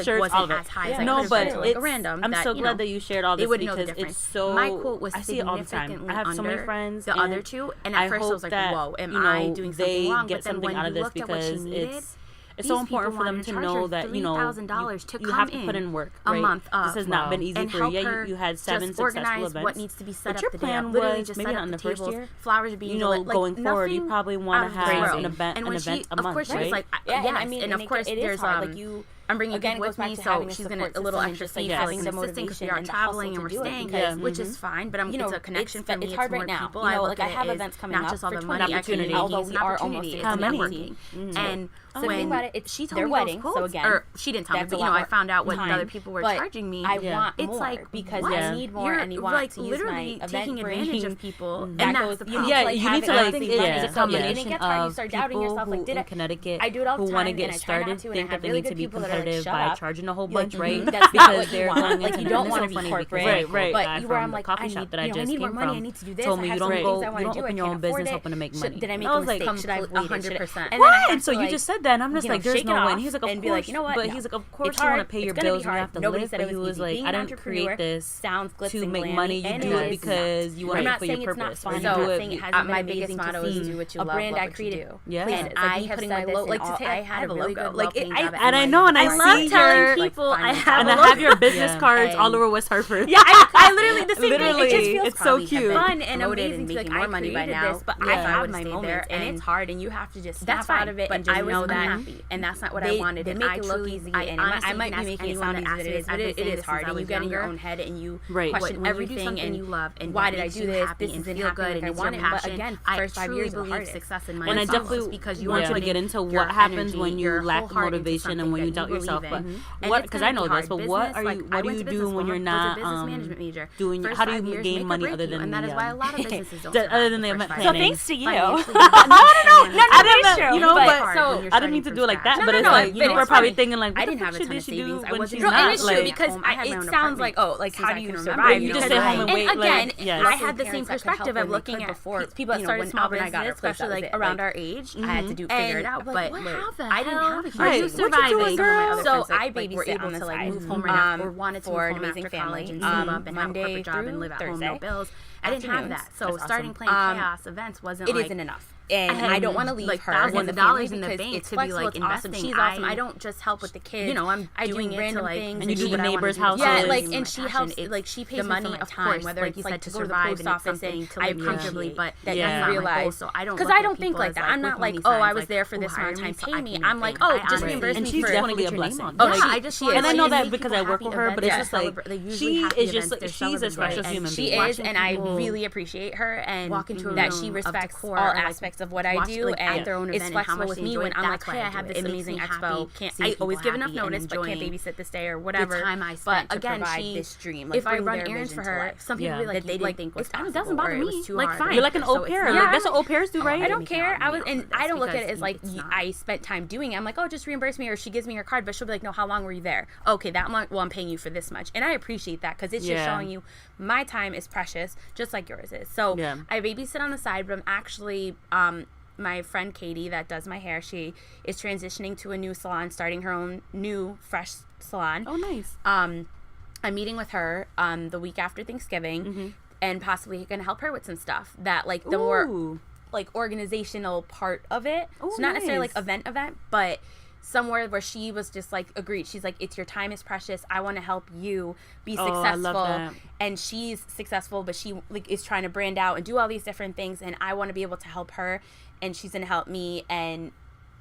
Speaker 1: shirts, all of it. No, but it's random. I'm so glad that you shared all this because it's so.
Speaker 2: My quote was
Speaker 1: I see it all the time. I have so many friends.
Speaker 2: The other two, and at first I was like, whoa, am I doing something wrong? But then when you looked at what she needed.
Speaker 1: It's so important for them to know that, you know, you have to put in work, right?
Speaker 2: A month
Speaker 1: this has not been easy for you. Yeah, you had 7 successful events.
Speaker 2: What needs to be set
Speaker 1: but your plan was maybe not in the first year.
Speaker 2: Flowers being,
Speaker 1: you know, going forward, you probably want to have an event a month, right?
Speaker 2: Of course, she was like,
Speaker 3: yeah, and I mean, and of course, there's like you.
Speaker 2: I'm bringing people with me, so she's going to a little extra fee for like assisting because we are traveling and we're staying, which is fine. But it's a connection for me. It's hard right now.
Speaker 3: People. Like I have events coming up, not just all the money. Although we are almost
Speaker 2: how many? And when she told me
Speaker 3: wedding, so again,
Speaker 2: or she didn't tell me, but I found out what the other people were charging me.
Speaker 3: I want more. It's like because I need more, and you want to use my event
Speaker 2: taking advantage of people,
Speaker 3: and that's the problem.
Speaker 1: Yeah, you need to like think it's a combination
Speaker 3: of
Speaker 1: people who in Connecticut who want to get started think that they need to be competitive by charging a whole bunch, right?
Speaker 3: Because they're going like you don't want to be corporate,
Speaker 1: right?
Speaker 3: But you were I'm like
Speaker 1: coffee shop that I just came from
Speaker 3: told
Speaker 1: me you don't open your own business hoping to make money.
Speaker 3: Did I make a mistake? Should I have
Speaker 2: 100%?
Speaker 1: What? So you just said that, and I'm just like, there's no way. And he's like, of course, but he's like, of course you want to pay your bills and you have to live. But he was like, I didn't create this to make money. You do it because you want it for your purpose.
Speaker 3: Or you do it. My biggest motto is do what you love. A brand I created.
Speaker 1: Yeah.
Speaker 3: And I have said this, like to take, I have a logo. Like
Speaker 1: and I know, and I love telling people I have your business cards all over West Hartford.
Speaker 2: Yeah, I literally the same thing.
Speaker 1: It just feels so cute,
Speaker 3: fun and amazing to like more money by now. But I have my moments, and it's hard, and you have to just snap out of it and just know that. And that's not what I wanted. They make it look easy, and I might be making it sound easy than it is, but it is hard. And you get in your own head, and you question everything, and
Speaker 2: you love, and
Speaker 3: why did I do this? This isn't
Speaker 2: feel good, and
Speaker 3: I want it. But again, first 5 years
Speaker 2: believe success in money.
Speaker 1: And I definitely because you want to get into what happens when you lack motivation and when you doubt yourself. But what? Because I know this, but what do you do when you're not doing? How do you gain money other than
Speaker 2: and that is why a lot of businesses don't
Speaker 1: other than the event planning?
Speaker 3: So thanks to you.
Speaker 1: I don't know, but so I don't need to do it like that. But it's like people are probably thinking like,
Speaker 2: I didn't have a ton of savings.
Speaker 1: When she's not like,
Speaker 3: because it sounds like how do you survive?
Speaker 1: You just stay home and wait.
Speaker 3: Again, I had the same perspective of looking at people that started small businesses, especially like around our age. I had to figure it out, but I didn't have a huge surviving. So I babysit on the side,
Speaker 2: move home right after, or wanted to move home after college and save up and have a corporate job and live at home, no bills. I didn't have that. So starting playing Khaos events wasn't
Speaker 3: like... It isn't enough. And I don't want to leave her
Speaker 2: thousands of dollars in the bank to be like investing.
Speaker 3: She's awesome. I don't just help with the kids.
Speaker 2: I'm
Speaker 3: doing random things.
Speaker 1: And you do the neighbors' houses.
Speaker 3: Yeah, and she helps. Like she pays the money of time, whether it's like to go to the post office and I comfortably, but that you realize.
Speaker 2: So I don't
Speaker 3: because I don't think like that. I'm not like, oh, I was there for this amount of time, pay me. I'm like, oh, just reimburse me for.
Speaker 1: And she's definitely a blessing.
Speaker 3: And
Speaker 1: I know that because I work with her, but it's just like she is just like she's a special human being.
Speaker 3: She is, and I really appreciate her and that she respects all aspects of what I do. And is flexible with me when I'm like, hey, I have this amazing expo. I always give enough notice, but can't babysit this day or whatever.
Speaker 2: The time I spent
Speaker 3: to provide this dream. If I run errands for her, some people be like, they didn't think was possible. It doesn't bother me. Like, fine.
Speaker 1: You're like an au pair. Like that's what au pairs do, right?
Speaker 3: I don't care. I don't look at it as like I spent time doing it. I'm like, oh, just reimburse me, or she gives me her card, but she'll be like, no, how long were you there? Okay, that much. Well, I'm paying you for this much, and I appreciate that because it's just showing you my time is precious, just like yours is. So I babysit on the side, but I'm actually my friend Katie that does my hair, she is transitioning to a new salon, starting her own new fresh salon.
Speaker 1: Oh, nice.
Speaker 3: I'm meeting with her the week after Thanksgiving and possibly going to help her with some stuff that like the more like organizational part of it. So not necessarily like event, but somewhere where she was just like agreed. She's like, it's your time is precious. I want to help you be successful. I love that. And she's successful, but she like is trying to brand out and do all these different things, and I want to be able to help her, and she's gonna help me, and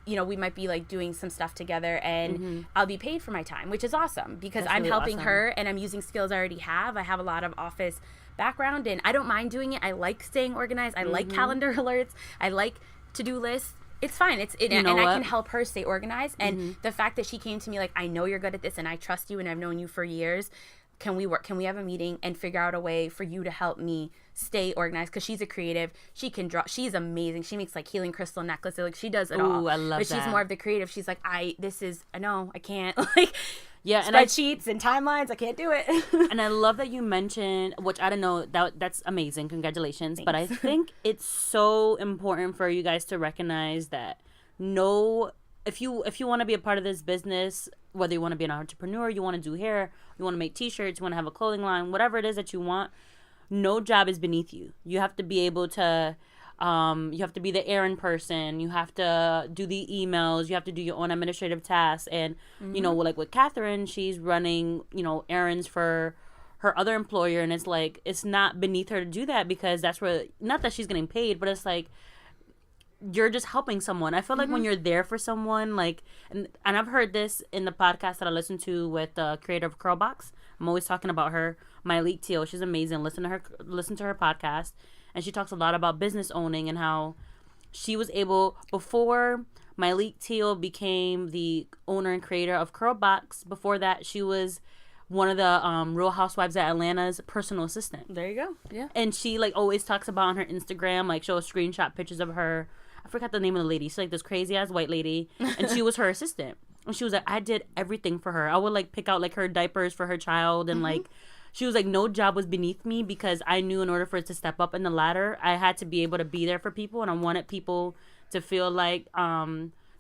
Speaker 3: we might be like doing some stuff together, and I'll be paid for my time, which is awesome because I'm helping her and I'm using skills I already have. I have a lot of office background and I don't mind doing it. I like staying organized. I like calendar alerts. I like to-do lists. It's fine. And I can help her stay organized. And the fact that she came to me like, I know you're good at this and I trust you and I've known you for years. Can we work? Can we have a meeting and figure out a way for you to help me stay organized? Because she's a creative. She can draw. She's amazing. She makes like healing crystal necklaces. Like she does it all.
Speaker 1: I love
Speaker 3: that. But she's more of the creative. She's like, I can't. Like,
Speaker 1: yeah,
Speaker 3: spreadsheets and timelines. I can't do it.
Speaker 1: And I love that you mentioned, which I don't know, that's amazing. Congratulations. Thanks. But I think it's so important for you guys to recognize that if you want to be a part of this business, whether you want to be an entrepreneur, you want to do hair, you want to make t-shirts, you want to have a clothing line, whatever it is that you want, no job is beneath you. You have to be able to you have to be the errand person. You have to do the emails. You have to do your own administrative tasks. And, like with Kathryn, she's running, errands for her other employer. And it's like, it's not beneath her to do that because that's where, not that she's getting paid, but it's like, you're just helping someone. I feel like when you're there for someone, like, and I've heard this in the podcast that I listen to with the creator of Curlbox. I'm always talking about her, Myleik Teal. She's amazing. Listen to her podcast, and she talks a lot about business owning and how she was able, before Myleik Teal became the owner and creator of Curlbox, before that she was one of the Real Housewives of Atlanta's personal assistant.
Speaker 3: There you go. Yeah.
Speaker 1: And she like always talks about on her Instagram, like shows screenshot pictures of her. I forgot the name of the lady. She's like this crazy ass white lady, and she was her assistant. And she was like, I did everything for her. I would like pick out like her diapers for her child, and like she was like, no job was beneath me because I knew in order for it to step up in the ladder, I had to be able to be there for people, and I wanted people to feel like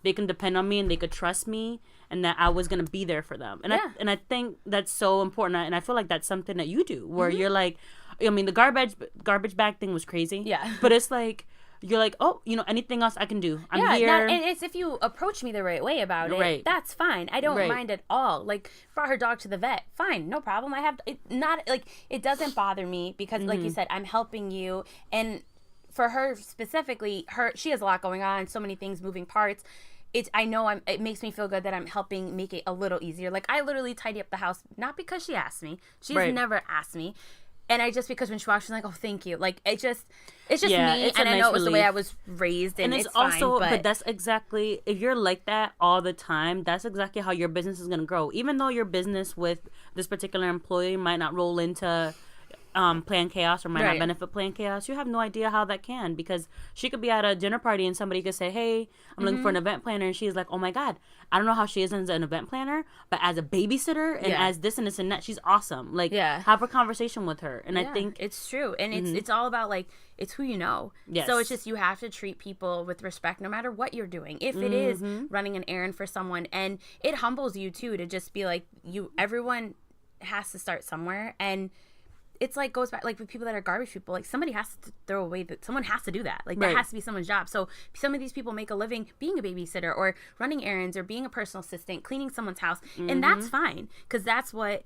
Speaker 1: they can depend on me and they could trust me, and that I was gonna be there for them. And I think that's so important, and I feel like that's something that you do, where you're like, I mean, the garbage bag thing was crazy.
Speaker 3: Yeah.
Speaker 1: But it's like, you're like, oh, you know, anything else I can do. I'm here.
Speaker 3: And it's if you approach me the right way about it, that's fine. I don't mind at all. Like, brought her dog to the vet, fine, no problem. I have it doesn't bother me because, like you said, I'm helping you. And for her specifically, she has a lot going on, so many things, moving parts. It makes me feel good that I'm helping make it a little easier. Like, I literally tidy up the house, not because she asked me. She's never asked me. And because when she walked, she's like, oh, thank you. Like, it's just me. And I know it was the way I was raised. And it's also, fine,
Speaker 1: but that's exactly, if you're like that all the time, that's exactly how your business is going to grow. Even though your business with this particular employee might not roll into Plan Khaos or might not benefit Plan Khaos, you have no idea how that can, because she could be at a dinner party and somebody could say, hey, I'm looking for an event planner, and she's like, oh my God, I don't know how she is as an event planner, but as a babysitter and as this and this and that, she's awesome. Like, have a conversation with her. And I think
Speaker 3: it's true. And it's all about, like, it's who you know. Yes. So it's just, you have to treat people with respect no matter what you're doing. If it is running an errand for someone, and it humbles you too to just be like, everyone has to start somewhere. And it's like, goes back, like, with people that are garbage people, like, somebody has to throw away someone has to do that. Like, that has to be someone's job. So some of these people make a living being a babysitter or running errands or being a personal assistant, cleaning someone's house. And that's fine, because that's what,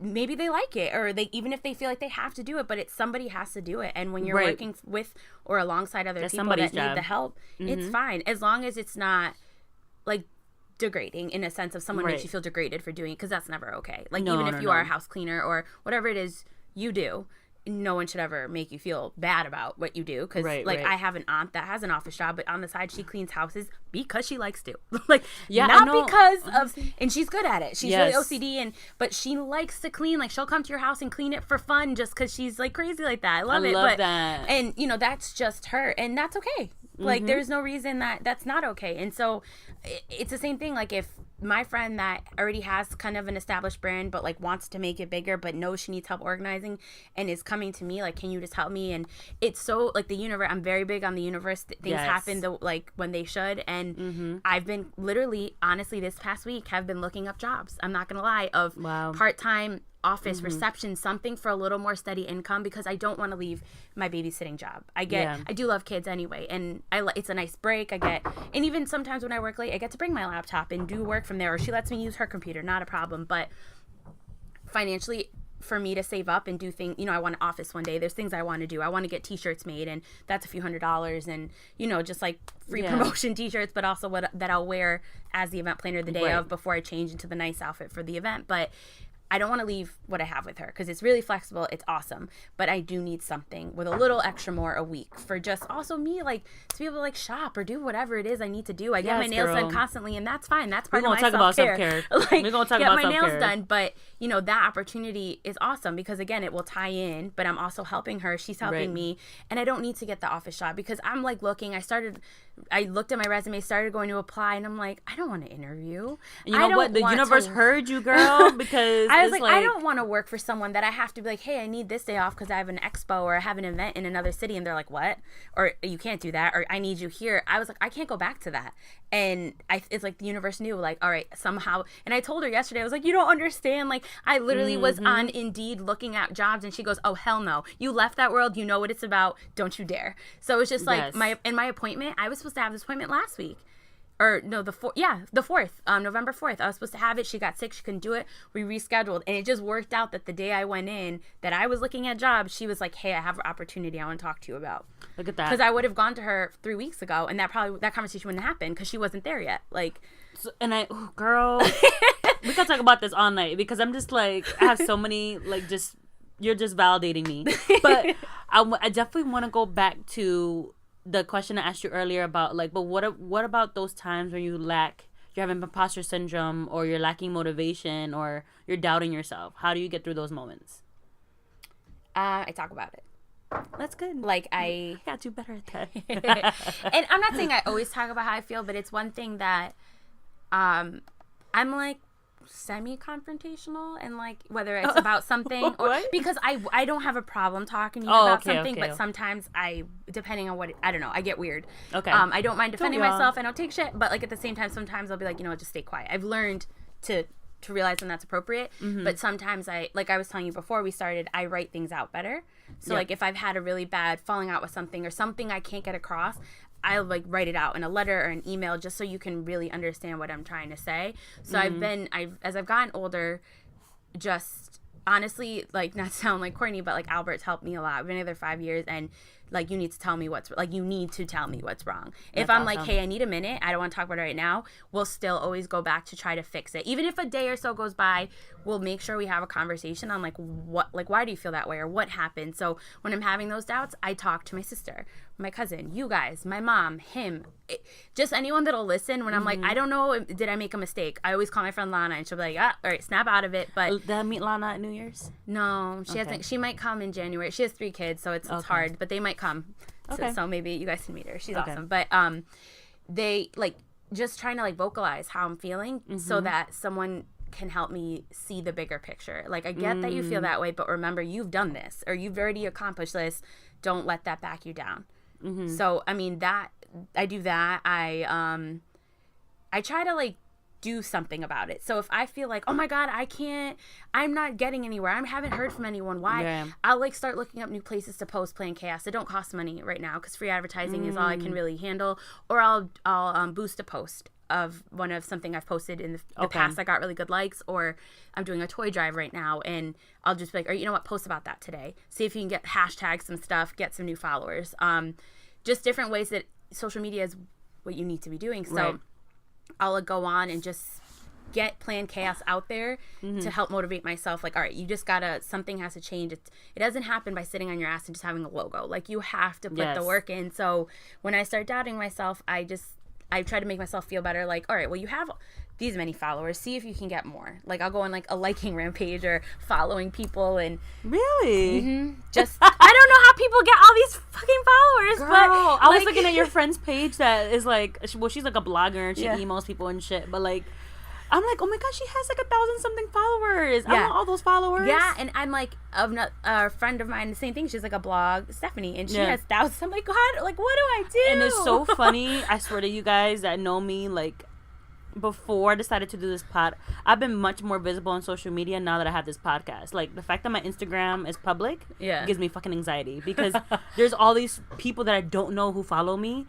Speaker 3: maybe they like it, or they, even if they feel like they have to do it, but somebody has to do it. And when you're working with or alongside other people that need the help, it's fine, as long as it's not like degrading in a sense of someone makes you feel degraded for doing it, because that's never okay. Like, even if you are a house cleaner or whatever it is you do, no one should ever make you feel bad about what you do, because I have an aunt that has an office job, but on the side she cleans houses because she likes to. Like, not because of, and she's good at it, she's really OCD, but she likes to clean. Like, she'll come to your house and clean it for fun just because she's like crazy like that. I love that. And you know, that's just her, and that's okay. Like, there's no reason that's not okay. And so it's the same thing. Like, if my friend that already has kind of an established brand but like wants to make it bigger but knows she needs help organizing and is coming to me like, can you just help me? And it's so, like, the universe, I'm very big on the universe. Things happen like when they should. And I've been literally, honestly, this past week have been looking up jobs, I'm not gonna lie, of part-time office reception, something for a little more steady income, because I don't want to leave my babysitting job. I do love kids anyway, and it's a nice break. And even sometimes when I work late, I get to bring my laptop and do work from there, or she lets me use her computer, not a problem. But financially, for me to save up and do things, you know, I want an office one day. There's things I want to do. I want to get t-shirts made, and that's a few $100s, and, you know, just like free promotion t-shirts, but also that I'll wear as the event planner the day of, before I change into the nice outfit for the event. But I don't want to leave what I have with her, because it's really flexible. It's awesome. But I do need something with a little extra more a week for just also me, like, to be able to like shop or do whatever it is I need to do. I get my nails done constantly, and that's fine. That's part of my self-care. Like, we're going to talk about self-care. Get my nails done. But, you know, that opportunity is awesome, because, again, it will tie in, but I'm also helping her. She's helping me. And I don't need to get the office job, because I'm like looking. I looked at my resume, started going to apply, and I'm like, I don't want to interview.
Speaker 1: And you know what? The universe heard you, girl, because
Speaker 3: I was like, I don't want to work for someone that I have to be like, hey, I need this day off because I have an expo or I have an event in another city, and they're like, what? Or you can't do that, or I need you here. I was like, I can't go back to that. And it's like the universe knew, like, all right, somehow. And I told her yesterday, I was like, you don't understand. Like, I literally was on Indeed looking at jobs, and she goes, oh, hell no. You left that world. You know what it's about. Don't you dare. So it's just like my appointment, I was supposed to have this appointment last week. the 4th, November 4th. I was supposed to have it. She got sick. She couldn't do it. We rescheduled. And it just worked out that the day I went in, that I was looking at jobs, she was like, hey, I have an opportunity I want to talk to you about.
Speaker 1: Look at that.
Speaker 3: Because I would have gone to her 3 weeks ago, and that conversation wouldn't happen because she wasn't there yet. Like,
Speaker 1: girl, we could talk about this all night because I'm just like, I have so many, like, just, you're just validating me. But I definitely want to go back to the question I asked you earlier about, like, but what about those times when you're having imposter syndrome, or you're lacking motivation, or you're doubting yourself? How do you get through those moments?
Speaker 3: I talk about it.
Speaker 1: That's good.
Speaker 3: Like, I
Speaker 1: got to better at that.
Speaker 3: And I'm not saying I always talk about how I feel, but it's one thing that I'm like semi-confrontational, and like whether it's about something or because I don't have a problem talking to you about something, but sometimes depending on what I don't know, I get weird. I don't mind defending myself. I don't take shit, but like at the same time, sometimes I'll be like, just stay quiet. I've learned to realize when that's appropriate. But sometimes like I was telling you before we started, I write things out better. So like if I've had a really bad falling out with something or something I can't get across, I'll like write it out in a letter or an email just so you can really understand what I'm trying to say. So as I've gotten older, just honestly, like, not to sound like corny, but like Albert's helped me a lot. I've been together 5 years, and like you need to tell me what's wrong. If I'm like, hey, I need a minute, I don't want to talk about it right now, we'll still always go back to try to fix it. Even if a day or so goes by, we'll make sure we have a conversation on like why do you feel that way, or what happened. So when I'm having those doubts, I talk to my sister, my cousin, you guys, my mom, him, just anyone that'll listen. When I'm like, I don't know, did I make a mistake? I always call my friend Lana, and she'll be like, all right, snap out of it. But
Speaker 1: did I meet Lana at New Year's?
Speaker 3: No, she hasn't. She might come in January. She has 3 kids, so it's hard, but they might come. So maybe you guys can meet her. She's awesome. But they like just trying to like vocalize how I'm feeling so that someone can help me see the bigger picture. Like, I get that you feel that way, but remember, you've done this, or you've already accomplished this. Don't let that back you down. So I mean, that I do that. I try to like do something about it. So if I feel like, oh my God, I'm not getting anywhere, I haven't heard from anyone, why? I'll like start looking up new places to post Playing Chaos. It don't cost money right now because free advertising is all I can really handle. Or I'll boost a post of something I've posted in the past that got really good likes, or I'm doing a toy drive right now, and I'll just be like, or you know what, post about that today. See if you can get hashtag some stuff, get some new followers. Just different ways that social media is what you need to be doing. So I'll go on and just get Playing Chaos out there to help motivate myself. Like, all right, you just something has to change. It doesn't happen by sitting on your ass and just having a logo. Like, you have to put the work in. So when I start doubting myself, I try to make myself feel better. Like, all right, well, you have these many followers. See if you can get more. Like, I'll go on like a liking rampage or following people. And
Speaker 1: really,
Speaker 3: just I don't know how people get all these fucking followers.
Speaker 1: Girl,
Speaker 3: but
Speaker 1: I was looking at your friend's page that is like, well, she's like a blogger and she emails people and shit. But like, I'm like, oh my gosh, she has like 1,000-something followers. I want all those followers.
Speaker 3: Yeah, and I'm like, a friend of mine, the same thing. She's like a blog, Stephanie, and she has thousands. I'm like, God, like, what do I do?
Speaker 1: And it's so funny. I swear to you guys that know me, like, before I decided to do this pod, I've been much more visible on social media now that I have this podcast. Like, the fact that my Instagram is public gives me fucking anxiety because there's all these people that I don't know who follow me,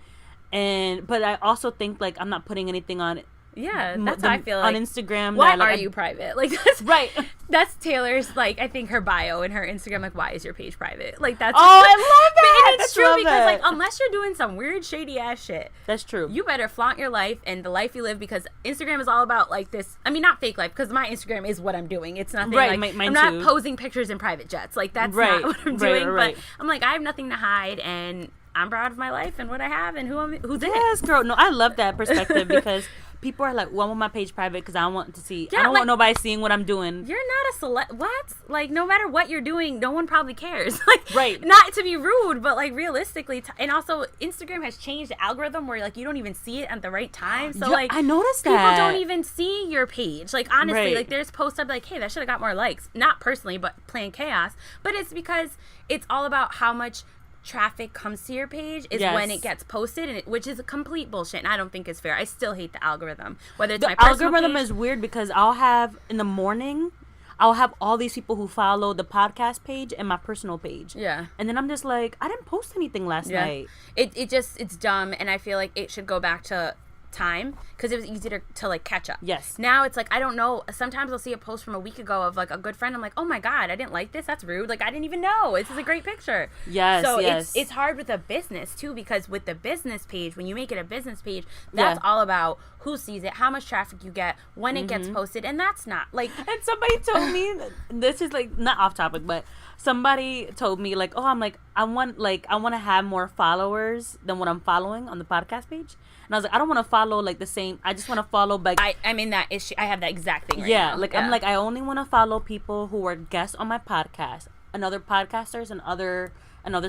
Speaker 1: but I also think like I'm not putting anything on it.
Speaker 3: Yeah, that's how I feel like.
Speaker 1: On Instagram.
Speaker 3: Why are you private? Like, that's,
Speaker 1: right.
Speaker 3: That's Taylor's, like, I think her bio and her Instagram, like, why is your page private? Like, that's.
Speaker 1: Oh, I love that!
Speaker 3: And it's true because, like, unless you're doing some weird, shady-ass shit.
Speaker 1: That's true.
Speaker 3: You better flaunt your life and the life you live, because Instagram is all about, like, this. I mean, not fake life, because my Instagram is what I'm doing. It's nothing like. I'm not posing pictures in private jets. Like, that's not what I'm doing. But I'm like, I have nothing to hide, and I'm proud of my life and what I have and who's in it.
Speaker 1: Yes, girl. No, I love that perspective because people are like, well, I want my page private because I don't want to see. I don't want nobody seeing what I'm doing.
Speaker 3: You're not a select. What? Like, no matter what you're doing, no one probably cares. Like,
Speaker 1: right.
Speaker 3: Not to be rude, but like realistically, and also Instagram has changed the algorithm where like you don't even see it at the right time. So like,
Speaker 1: I noticed
Speaker 3: people
Speaker 1: that
Speaker 3: people don't even see your page. Like, honestly, like there's posts I'd be like, hey, that should have got more likes. Not personally, but Playing Chaos. But it's because it's all about how much traffic comes to your page is when it gets posted, and which is a complete bullshit, and I don't think it's fair. I still hate the algorithm. Whether it's my personal
Speaker 1: algorithm
Speaker 3: page,
Speaker 1: is weird because I'll have in the morning, I'll have all these people who follow the podcast page and my personal page.
Speaker 3: Yeah,
Speaker 1: and then I'm just like, I didn't post anything last night.
Speaker 3: It's dumb, and I feel like it should go back to time because it was easy to like catch up.
Speaker 1: Yes.
Speaker 3: Now it's like, I don't know. Sometimes I'll see a post from a week ago of like a good friend. I'm like, oh my God, I didn't like this. That's rude. Like, I didn't even know. This is a great picture.
Speaker 1: Yes.
Speaker 3: So
Speaker 1: yes.
Speaker 3: it's hard with a business too, because with the business page, when you make it a business page, that's all about who sees it, how much traffic you get, when it gets posted, and that's not like.
Speaker 1: And somebody told me, this is like not off topic, but somebody told me like, oh, I want to have more followers than what I'm following on the podcast page. And I was like, I don't want to follow like the same. I just want to follow like.
Speaker 3: I'm in that issue. I have that exact thing right now.
Speaker 1: I'm like, I only want to follow people who are guests on my podcast and other podcasters and other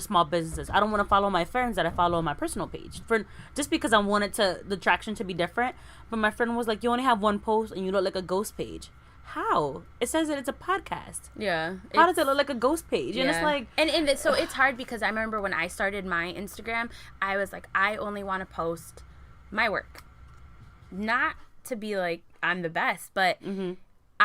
Speaker 1: small businesses. I don't want to follow my friends that I follow on my personal page just because I wanted the traction to be different. But my friend was like, you only have one post and you look like a ghost page. How? It says that it's a podcast.
Speaker 3: Yeah.
Speaker 1: How does it look like a ghost page? And it's like...
Speaker 3: And so it's hard because I remember when I started my Instagram, I was like, I only want to post my work. Not to be like, I'm the best, but...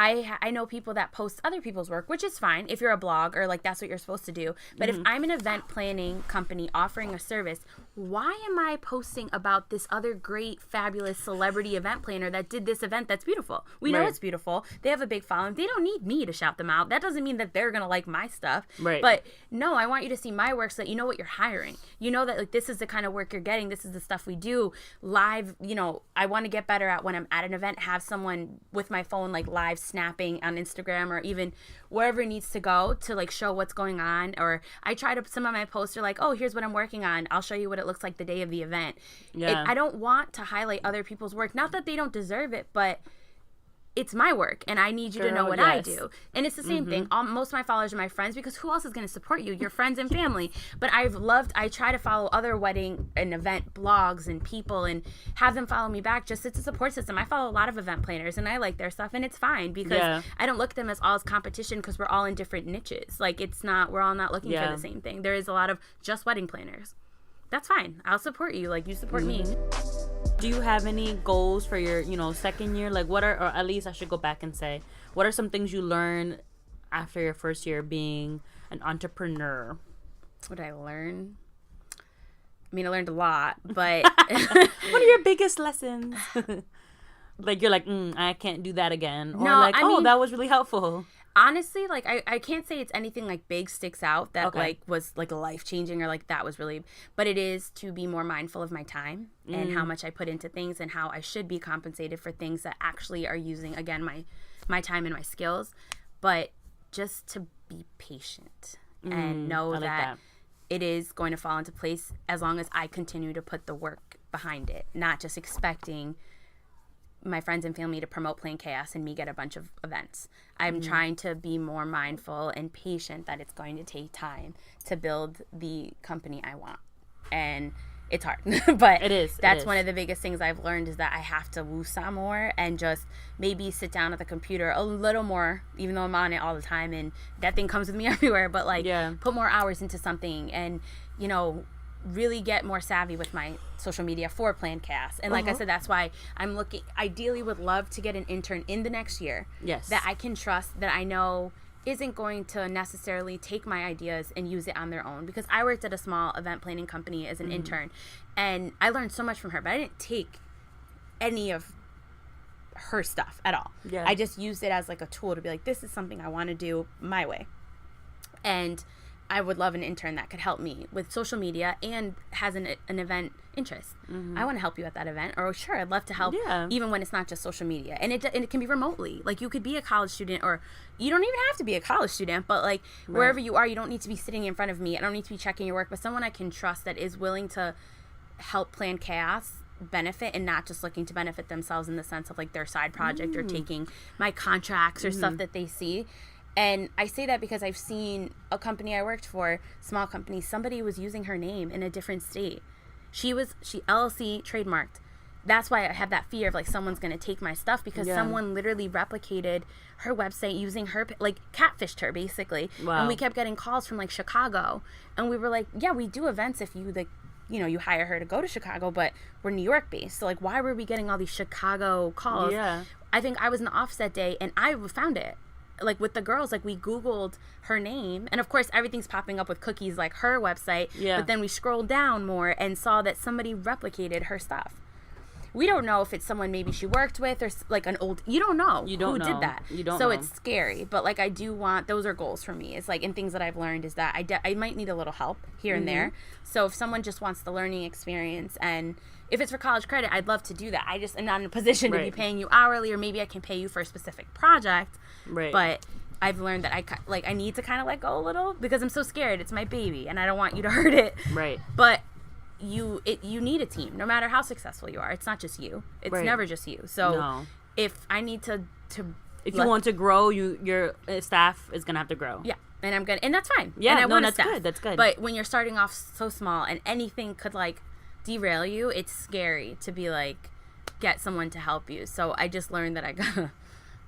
Speaker 3: I know people that post other people's work, which is fine if you're a blog or like that's what you're supposed to do. But if I'm an event planning company offering a service, why am I posting about this other great, fabulous celebrity event planner that did this event that's beautiful? We know it's beautiful. They have a big following. They don't need me to shout them out. That doesn't mean that they're going to like my stuff.
Speaker 1: Right.
Speaker 3: But no, I want you to see my work so that you know what you're hiring. You know that like this is the kind of work you're getting. This is the stuff we do live. You know, I want to get better at when I'm at an event, have someone with my phone like live snapping on Instagram or even wherever it needs to go to like show what's going on. Or I try to, some of my posts are like, oh, here's what I'm working on. I'll show you what it looks like the day of the event. I don't want to highlight other people's work. Not that they don't deserve it, but it's my work and I need you to know what I do. And it's the same thing. Most of my followers are my friends because who else is going to support you? Your friends and family. But I try to follow other wedding and event blogs and people and have them follow me back. Just it's a support system. I follow a lot of event planners and I like their stuff and it's fine because I don't look at them as all as competition because we're all in different niches. Like we're all not looking for the same thing. There is a lot of just wedding planners. That's fine. I'll support you like you support me.
Speaker 1: Do you have any goals for your, second year? Like or at least I should go back and say, what are some things you learned after your first year being an entrepreneur?
Speaker 3: What did I learn? I mean, I learned a lot, but...
Speaker 1: What are your biggest lessons? Like, you're like, I can't do that again. Or that was really helpful.
Speaker 3: Honestly, like I can't say it's anything like big sticks out that like was like life changing or like that was really, but it is to be more mindful of my time and how much I put into things and how I should be compensated for things that actually are using again my time and my skills, but just to be patient and know that it is going to fall into place as long as I continue to put the work behind it, not just expecting my friends and family to promote Plan Chaos and me get a bunch of events. I'm trying to be more mindful and patient that it's going to take time to build the company I want. And it's hard, but
Speaker 1: it is.
Speaker 3: That's one of the biggest things I've learned is that I have to woosah more and just maybe sit down at the computer a little more, even though I'm on it all the time and that thing comes with me everywhere, but like put more hours into something and, really get more savvy with my social media for Plan Chaos. And like I said, that's why I'm ideally would love to get an intern in the next year.
Speaker 1: Yes.
Speaker 3: That I can trust, that I know isn't going to necessarily take my ideas and use it on their own. Because I worked at a small event planning company as an intern and I learned so much from her, but I didn't take any of her stuff at all. Yeah. I just used it as like a tool to be like, this is something I want to do my way. And I would love an intern that could help me with social media and has an event interest. I want to help you at that event. Or sure, I'd love to help even when it's not just social media. And it can be remotely. Like you could be a college student or you don't even have to be a college student, but like wherever you are, you don't need to be sitting in front of me. I don't need to be checking your work, but someone I can trust that is willing to help Plan Chaos benefit and not just looking to benefit themselves in the sense of like their side project or taking my contracts or stuff that they see. And I say that because I've seen a company I worked for, small company, somebody was using her name in a different state. She LLC trademarked. That's why I have that fear of like someone's going to take my stuff because someone literally replicated her website using her, like catfished her basically. Wow. And we kept getting calls from like Chicago. And we were like, yeah, we do events if you like, you hire her to go to Chicago, but we're New York based. So like, why were we getting all these Chicago calls? Yeah. I think I was in the office that day and I found it. Like with the girls, like we Googled her name and of course everything's popping up with cookies like her website, but then we scrolled down more and saw that somebody replicated her stuff. we don't know if it's someone maybe she worked with or like an old, you don't know who did that.
Speaker 1: You don't
Speaker 3: know.
Speaker 1: So
Speaker 3: it's scary. But like I do want, those are goals for me. It's like, and things that I've learned is that I might need a little help here and there. So if someone just wants the learning experience, and if it's for college credit, I'd love to do that. I just am not in a position to be paying you hourly, or maybe I can pay you for a specific project.
Speaker 1: Right.
Speaker 3: But I've learned that I need to kind of let go a little because I'm so scared. It's my baby and I don't want you to hurt it.
Speaker 1: Right.
Speaker 3: But you need a team, no matter how successful you are. It's not just you. It's never just you. So if I need to
Speaker 1: if you want to grow, your staff is gonna have to grow.
Speaker 3: Yeah. And I'm gonna, and that's fine.
Speaker 1: Yeah,
Speaker 3: and I want
Speaker 1: that's
Speaker 3: staff.
Speaker 1: good. That's good.
Speaker 3: But when you're starting off so small and anything could like derail you, it's scary to be like get someone to help you. So I just learned that I gotta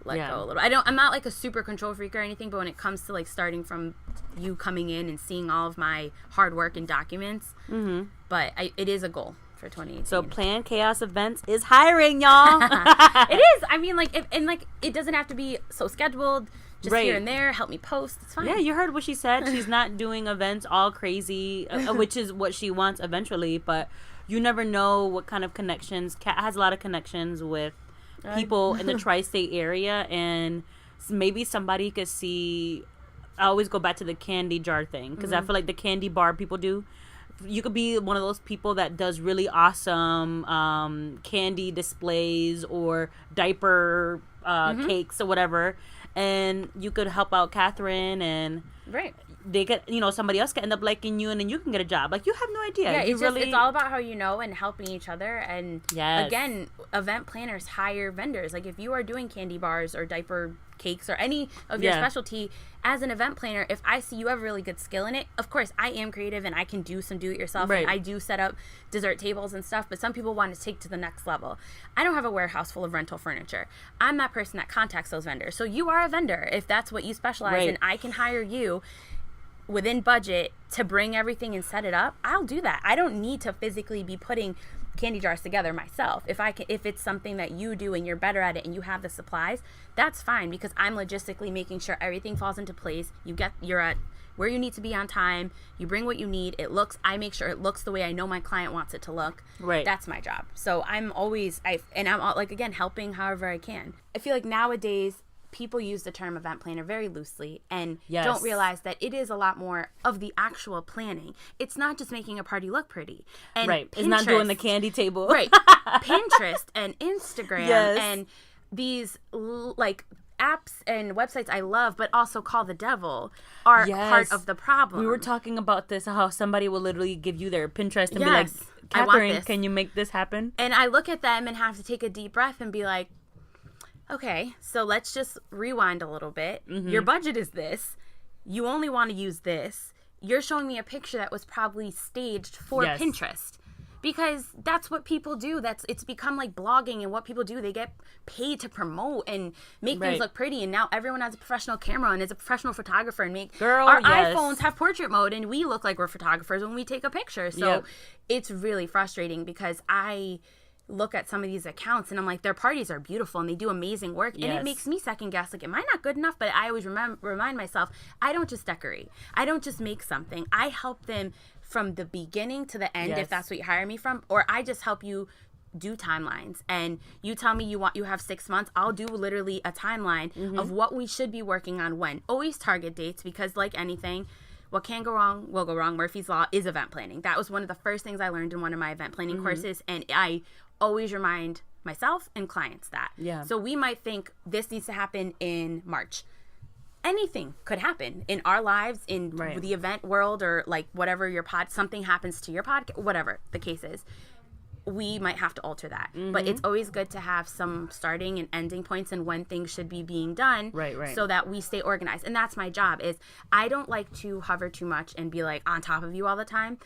Speaker 3: let go a little. I'm not like a super control freak or anything, but when it comes to like starting from you coming in and seeing all of my hard work and documents, but it is a goal for 2018.
Speaker 1: So Plan Khaos Events is hiring, y'all.
Speaker 3: It is. I mean, like, it doesn't have to be so scheduled. Just here and there, help me post. It's fine.
Speaker 1: Yeah, you heard what she said. She's not doing events all crazy, which is what she wants eventually. But you never know what kind of connections. Kat has a lot of connections with people in the tri-state area, and maybe somebody could see. I always go back to the candy jar thing because I feel like the candy bar people do. You could be one of those people that does really awesome candy displays or diaper cakes or whatever. And you could help out Kathryn, and they get, somebody else could end up liking you, and then you can get a job. Like, you have no idea.
Speaker 3: Yeah, it's all about how you know and helping each other. And again, event planners hire vendors. Like, if you are doing candy bars or diaper cakes or any of your specialty, as an event planner, if I see you have a really good skill in it, of course I am creative and I can do some do-it-yourself, and I do set up dessert tables and stuff, but some people want to take to the next level. I don't have a warehouse full of rental furniture. I'm that person that contacts those vendors. So you are a vendor if that's what you specialize in. I can hire you within budget to bring everything and set it up. I'll do that. I don't need to physically be putting candy jars together myself. If it's something that you do and you're better at it and you have the supplies, that's fine, because I'm logistically making sure everything falls into place. You're at where you need to be on time. You bring what you need. I make sure it looks the way I know my client wants it to look. Right. That's my job. So I'm always helping however I can. I feel like nowadays people use the term event planner very loosely and don't realize that it is a lot more of the actual planning. It's not just making a party look pretty. And
Speaker 1: it's not doing the candy table.
Speaker 3: Pinterest and Instagram and these like apps and websites I love, but also call the devil, are part of the problem.
Speaker 1: We were talking about this, how somebody will literally give you their Pinterest and be like, Kathryn, can you make this happen?
Speaker 3: And I look at them and have to take a deep breath and be like, okay, so let's just rewind a little bit. Your budget is this. You only want to use this. You're showing me a picture that was probably staged for Pinterest. Because that's what people do. It's become like blogging, and what people do, they get paid to promote and make things look pretty. And now everyone has a professional camera and is a professional photographer, and our iPhones have portrait mode, and we look like we're photographers when we take a picture. So it's really frustrating, because I look at some of these accounts and I'm like, their parties are beautiful and they do amazing work, and it makes me second guess, like, am I not good enough? But I always remind myself, I don't just decorate, I don't just make something, I help them from the beginning to the end, if that's what you hire me from, or I just help you do timelines. And you tell me you have 6 months, I'll do literally a timeline of what we should be working on when. Always target dates, because like anything, what can go wrong will go wrong. Murphy's Law is event planning. That was one of the first things I learned in one of my event planning courses, and I always remind myself and clients that. So we might think this needs to happen in March. Anything could happen in our lives, in the event world, or like whatever something happens to your podcast, whatever the case is. We might have to alter that. But it's always good to have some starting and ending points and when things should be being done, so that we stay organized. And that's my job. Is I don't like to hover too much and be like on top of you all the time.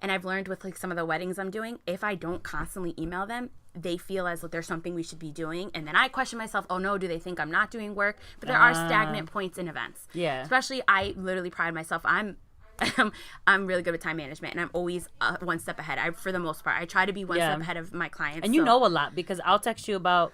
Speaker 3: And I've learned with like some of the weddings I'm doing, if I don't constantly email them, they feel as though there's something we should be doing. And then I question myself, oh no, do they think I'm not doing work? But there are stagnant points in events. Especially, I literally pride myself. I'm really good with time management, and I'm always one step ahead. For the most part, I try to be one step ahead of my clients.
Speaker 1: And you know a lot, because I'll text you about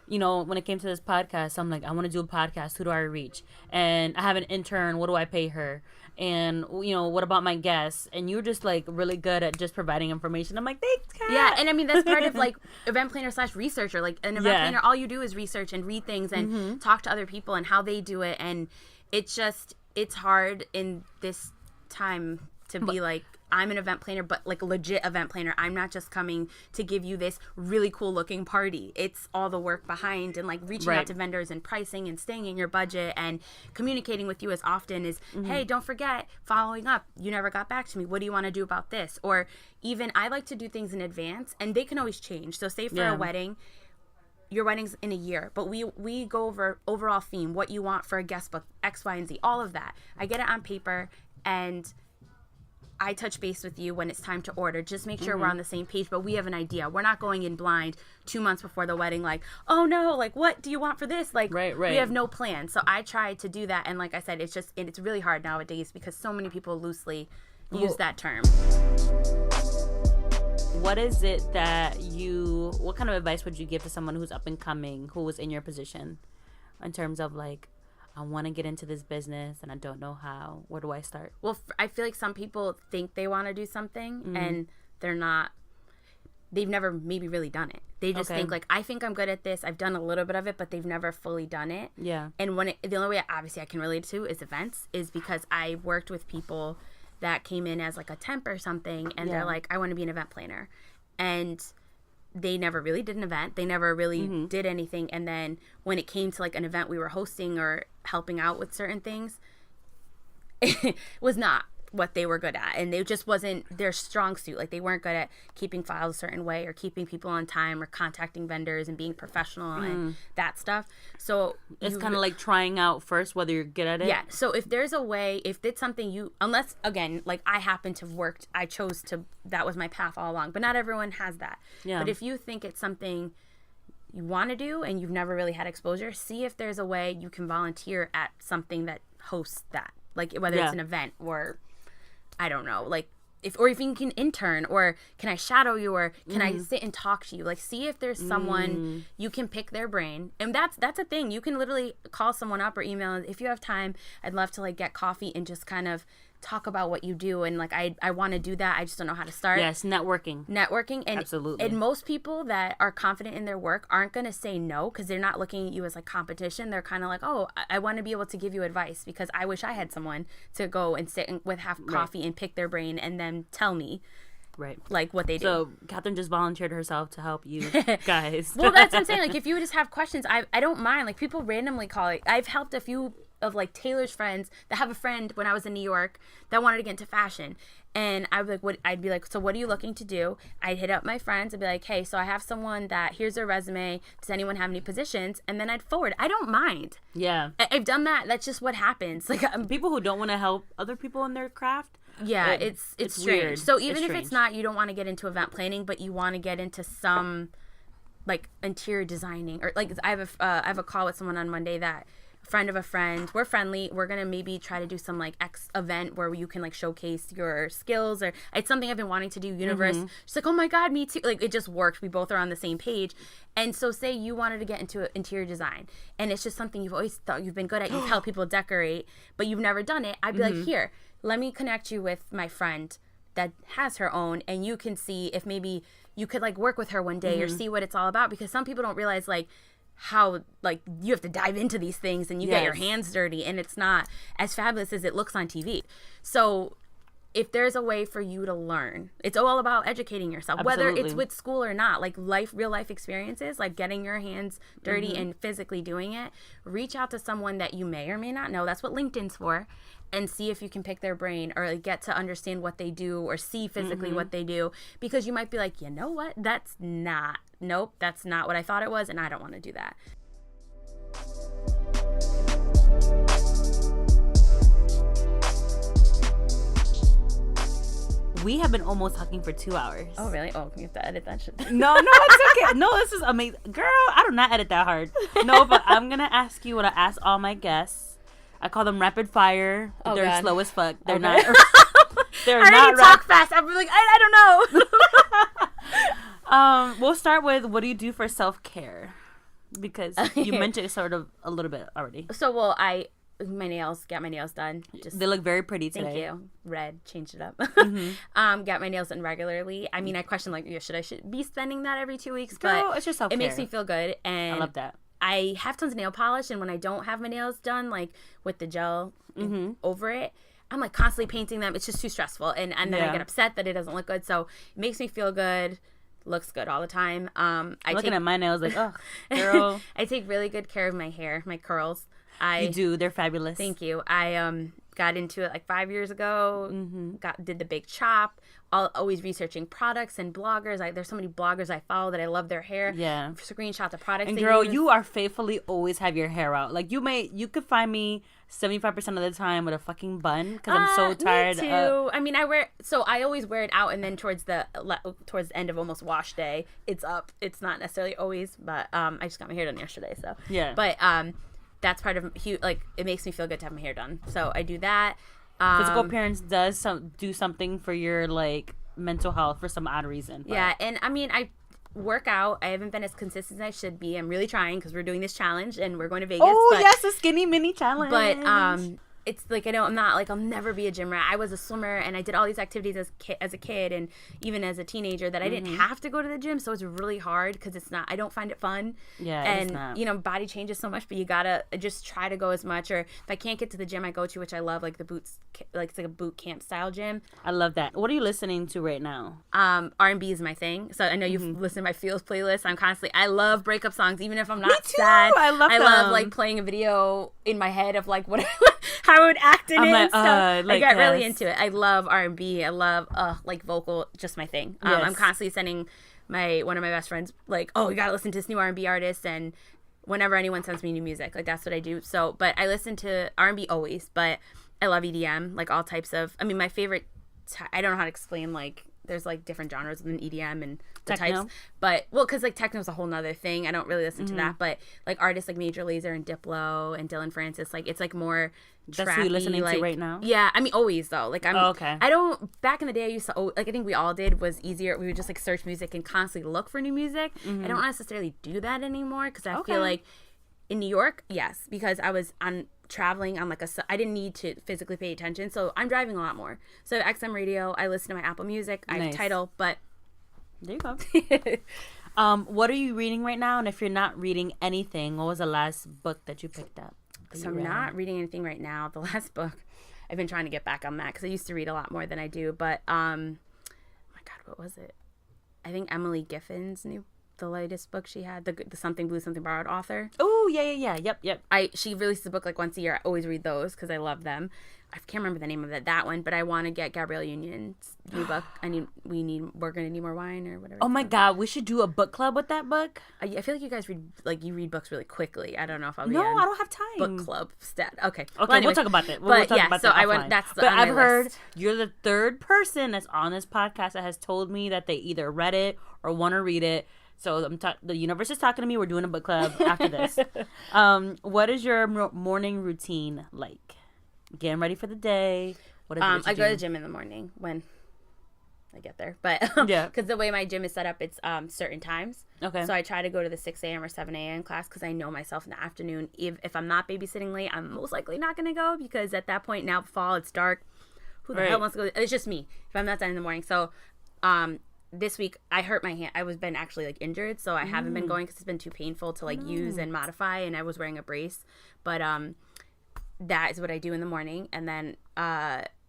Speaker 1: you know, when it came to this podcast, I'm like, I want to do a podcast. Who do I reach? And I have an intern. What do I pay her? And, you know, what about my guests? And you're just, like, really good at just providing information. I'm like, thanks, Kat.
Speaker 3: Yeah, and I mean, that's part of, like, event planner / researcher. Like, an event planner, all you do is research and read things and talk to other people and how they do it. And it's hard in this time to be like, I'm an event planner, but like legit event planner. I'm not just coming to give you this really cool looking party. It's all the work behind and like reaching out to vendors and pricing and staying in your budget and communicating with you as often as, hey, don't forget, following up. You never got back to me. What do you want to do about this? Or even I like to do things in advance and they can always change. So say for a wedding, your wedding's in a year, but we go over overall theme, what you want for a guest book, X, Y, and Z, all of that. I get it on paper and I touch base with you when it's time to order. Just make sure we're on the same page, but we have an idea. We're not going in blind 2 months before the wedding like, oh no, like what do you want for this? Like we have no plan. So I try to do that. And like I said, it's really hard nowadays because so many people loosely use that term.
Speaker 1: What is it that what kind of advice would you give to someone who's up and coming, who was in your position in terms of like, I want to get into this business and I don't know how. Where do I start?
Speaker 3: Well, I feel like some people think they want to do something and they've never maybe really done it. They just think like, I think I'm good at this. I've done a little bit of it, but they've never fully done it.
Speaker 1: Yeah.
Speaker 3: And the only way obviously I can relate to is events is because I worked with people that came in as like a temp or something and they're like, I want to be an event planner. And they never really did an event. They never really did anything. And then when it came to like an event we were hosting or helping out with certain things, it was not what they were good at. And it just wasn't their strong suit. Like they weren't good at keeping files a certain way or keeping people on time or contacting vendors and being professional and that stuff. So
Speaker 1: it's kind of like trying out first whether you're good at it.
Speaker 3: Yeah. So if there's a way, if it's something unless again, like I happen to have worked, I chose to, that was my path all along, but not everyone has that. Yeah. But if you think it's something you want to do and you've never really had exposure, see if there's a way you can volunteer at something that hosts that. Like whether it's an event or I don't know, like if you can intern or can I shadow you or can I sit and talk to you? Like see if there's someone you can pick their brain. And that's a thing. You can literally call someone up or email. If you have time, I'd love to like get coffee and just kind of talk about what you do. And like I want to do that. I just don't know how to start.
Speaker 1: Yes, networking.
Speaker 3: And absolutely. And most people that are confident in their work aren't going to say no because they're not looking at you as like competition. They're kind of like, oh, I want to be able to give you advice because I wish I had someone to go and sit with have coffee and pick their brain and then tell me like what they do.
Speaker 1: So Kathryn just volunteered herself to help you guys.
Speaker 3: Well, that's what I'm saying. Like if you just have questions, I don't mind. Like people randomly call it. I've helped a few of like Taylor's friends that have a friend when I was in New York that wanted to get into fashion. And I'd be like, so what are you looking to do? I'd hit up my friends and be like, hey, so I have someone that here's their resume. Does anyone have any positions? And then I'd forward. I don't mind.
Speaker 1: Yeah.
Speaker 3: I've done that. That's just what happens. Like
Speaker 1: people who don't want to help other people in their craft.
Speaker 3: Yeah, it's strange. Weird. So even if it's not, you don't want to get into event planning, but you want to get into some like interior designing or like I have a call with someone on Monday that friend of a friend, we're friendly, we're gonna maybe try to do some like X event where you can like showcase your skills or it's something I've been wanting to do. Universe, she's like, oh my god, me too. Like it just worked. We both are on the same page. And so say you wanted to get into interior design and it's just something you've always thought you've been good at, you've helped people decorate but you've never done it. I'd be like, here, let me connect you with my friend that has her own and you can see if maybe you could like work with her one day or see what it's all about because some people don't realize like how like you have to dive into these things and you get your hands dirty and it's not as fabulous as it looks on TV. So if there's a way for you to learn, it's all about educating yourself. Absolutely. Whether it's with school or not, like real life experiences, like getting your hands dirty and physically doing it, reach out to someone that you may or may not know. That's what LinkedIn's for. And see if you can pick their brain or like, get to understand what they do or see physically what they do. Because you might be like, you know what? That's not what I thought it was. And I don't want to do that.
Speaker 1: We have been almost talking for 2 hours.
Speaker 3: Oh, really? Oh, you have to edit that shit.
Speaker 1: No, it's okay. No, this is amazing. Girl, I do not edit that hard. No, but I'm going to ask you what I ask all my guests. I call them rapid fire. Oh, they're slow as fuck. They're not. They're
Speaker 3: I
Speaker 1: not.
Speaker 3: Talk fast. I'm like, I don't know.
Speaker 1: We'll start with what do you do for self-care? Because you mentioned it sort of a little bit already.
Speaker 3: So, well, got my nails done.
Speaker 1: They look very pretty today.
Speaker 3: Thank you. Red, changed it up. Got my nails done regularly. I mean, I question like, should I be spending that every 2 weeks?
Speaker 1: Girl,
Speaker 3: but
Speaker 1: it's just self-care.
Speaker 3: It makes me feel good, and
Speaker 1: I love that.
Speaker 3: I have tons of nail polish, and when I don't have my nails done, like with the gel over it, I'm like constantly painting them. It's just too stressful, and then I get upset that it doesn't look good. So it makes me feel good. Looks good all the time.
Speaker 1: Looking at my nails, like, oh, girl.
Speaker 3: I take really good care of my hair, my curls.
Speaker 1: You do. They're fabulous.
Speaker 3: Thank you. I got into it like 5 years ago. Did the big chop. Always researching products and bloggers. There's so many bloggers I follow that I love their hair.
Speaker 1: Yeah.
Speaker 3: Screenshot the products.
Speaker 1: And girl, you are faithfully always have your hair out. Like you could find me 75% of the time with a fucking bun because I'm so tired.
Speaker 3: Me too. I mean, I always wear it out, and then towards the end of almost wash day, it's up. It's not necessarily always, but I just got my hair done yesterday, so
Speaker 1: yeah.
Speaker 3: But that's part of like it makes me feel good to have my hair done, so I do that.
Speaker 1: Physical appearance does do something for your like mental health for some odd reason. But.
Speaker 3: Yeah, and I mean I work out. I haven't been as consistent as I should be. I'm really trying because we're doing this challenge and we're going to Vegas.
Speaker 1: Oh yes, a skinny mini challenge.
Speaker 3: But it's like I'm not like I'll never be a gym rat. I was a swimmer and I did all these activities as a kid and even as a teenager that I didn't have to go to the gym. So it's really hard because I don't find it fun.
Speaker 1: Yeah,
Speaker 3: and
Speaker 1: it's not.
Speaker 3: Body changes so much, but you gotta just try to go as much. Or if I can't get to the gym I go to, which I love, like the boots, like it's like a boot camp style gym.
Speaker 1: I love that. What are you listening to right now?
Speaker 3: R&B is my thing. So I know you've listened to my Feels playlist. I love breakup songs, even if I'm not
Speaker 1: Me too.
Speaker 3: sad.
Speaker 1: I
Speaker 3: love like playing a video in my head of like what how I would act in it. I got really into it. I love R&B. I love like vocal, just my thing.
Speaker 1: Yes.
Speaker 3: I'm constantly sending one of my best friends like, oh, you gotta listen to this new R&B artist, and whenever anyone sends me new music, like that's what I do. So, but I listen to R&B always, but I love EDM, like all types of. I mean, my favorite. I don't know how to explain like. There's like different genres within EDM and the
Speaker 1: techno.
Speaker 3: types, but because like techno is a whole nother thing. I don't really listen to that, but like artists like Major Lazer and Diplo and Dylan Francis, like it's like more.
Speaker 1: That's
Speaker 3: trappy,
Speaker 1: who you're listening
Speaker 3: like,
Speaker 1: to right now?
Speaker 3: Yeah, I mean always though. Like I'm.
Speaker 1: Oh, okay.
Speaker 3: I don't. Back in the day, I used to like I think we all did was easier. We would just like search music and constantly look for new music. I don't necessarily do that anymore because I feel like in New York, yes, because I was traveling on like I didn't need to physically pay attention, so I'm driving a lot more. So XM radio, I listen to my Apple Music, I have Tidal, but
Speaker 1: there you go. What are you reading right now? And if you're not reading anything, what was the last book that you picked up?
Speaker 3: So I'm not reading anything right now. The last book, I've been trying to get back on that because I used to read a lot more than I do. But oh my God, what was it? I think Emily Giffen's the latest book she had, the Something Blue, Something Borrowed author.
Speaker 1: Oh, yeah. Yep.
Speaker 3: She releases a book like once a year. I always read those because I love them. I can't remember the name of that one, but I want to get Gabrielle Union's new book. We're gonna need more wine or whatever.
Speaker 1: Oh my God, we should do a book club with that book.
Speaker 3: I feel like you guys read books really quickly. I don't know if I'll be
Speaker 1: I don't have time.
Speaker 3: Book club stat. Okay,
Speaker 1: well, anyway, we'll talk about that. We'll talk about that offline. But I've heard you're the third person that's on this podcast that has told me that they either read it or want to read it. So the universe is talking to me. We're doing a book club after this. What is your morning routine like? Getting ready for the day. What is it
Speaker 3: I go to the gym in the morning when I get there. But because the way my gym is set up, it's certain times.
Speaker 1: Okay.
Speaker 3: So I try to go to the 6 a.m. or 7 a.m. class because I know myself in the afternoon. If I'm not babysitting late, I'm most likely not going to go because at that point now, fall, it's dark. Who the hell wants to go? It's just me if I'm not done in the morning. So this week I hurt my hand. I was been actually like injured, so I haven't been going because it's been too painful to like use and modify, and I was wearing a brace. But that is what I do in the morning, and then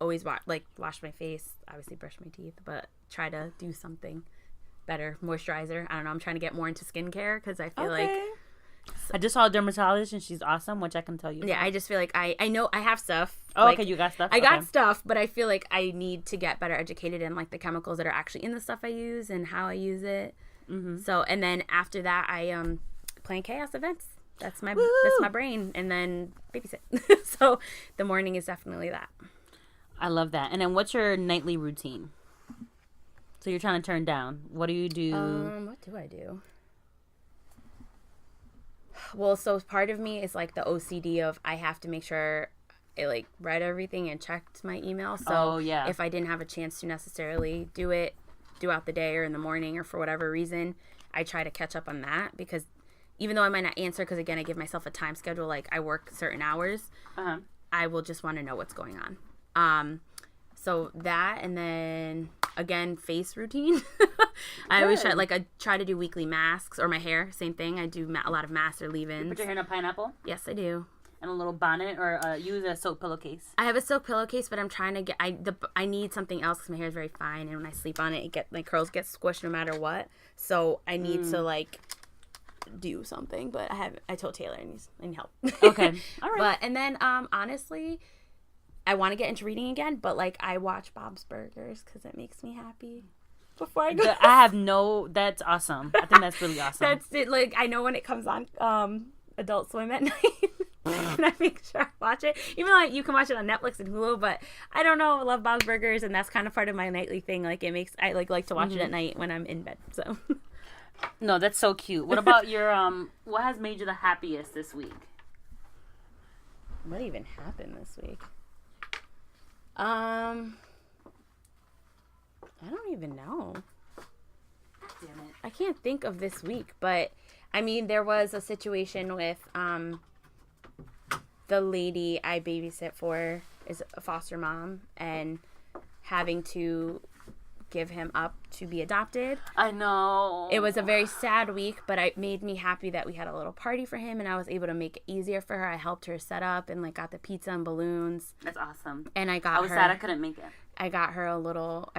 Speaker 3: always wash my face, obviously brush my teeth, but try to do something better. Moisturizer. I don't know. I'm trying to get more into skincare because I feel like
Speaker 1: I just saw a dermatologist and she's awesome, which I can tell you.
Speaker 3: Yeah, I just feel like I know I have stuff.
Speaker 1: Oh, okay, you got stuff.
Speaker 3: I got stuff, but I feel like I need to get better educated in like the chemicals that are actually in the stuff I use and how I use it. So, and then after that, I plan Khaos events. That's my brain, and then babysit. So the morning is definitely that.
Speaker 1: I love that. And then what's your nightly routine? So you're trying to turn down. What do you do?
Speaker 3: What do I do? Well, so part of me is like the OCD of I have to make sure I like read everything and checked my email. So if I didn't have a chance to necessarily do it throughout the day or in the morning or for whatever reason, I try to catch up on that because even though I might not answer, because again, I give myself a time schedule, like I work certain hours, I will just want to know what's going on. So that, and then again, face routine. I always try to do weekly masks, or my hair, same thing. I do a lot of masks or leave-ins.
Speaker 1: You put your hair in a pineapple?
Speaker 3: Yes, I do.
Speaker 1: And a little bonnet, or use a silk pillowcase?
Speaker 3: I have a silk pillowcase, but I'm trying to get, I need something else because my hair is very fine, and when I sleep on it, my curls get squished no matter what. So I need to like do something, but I told Taylor I need help.
Speaker 1: Okay. All right.
Speaker 3: And then honestly, I want to get into reading again, but like I watch Bob's Burgers because it makes me happy before I go.
Speaker 1: That's awesome. I think that's really awesome.
Speaker 3: That's it. Like I know when it comes on Adult Swim at night. And I make sure I watch it. Even though you can watch it on Netflix and Hulu, but I don't know. I love Bob's Burgers, and that's kind of part of my nightly thing. Like I like to watch it at night when I'm in bed. So.
Speaker 1: No, that's so cute. What about your what has made you the happiest this week?
Speaker 3: What even happened this week? I don't even know.
Speaker 1: Damn it.
Speaker 3: I can't think of this week, but I mean, there was a situation with the lady I babysit for is a foster mom, and having to give him up to be adopted.
Speaker 1: I know.
Speaker 3: It was a very sad week, but it made me happy that we had a little party for him, and I was able to make it easier for her. I helped her set up and like got the pizza and balloons.
Speaker 1: That's awesome.
Speaker 3: And I
Speaker 1: was sad I couldn't make it.
Speaker 3: I wrote her a little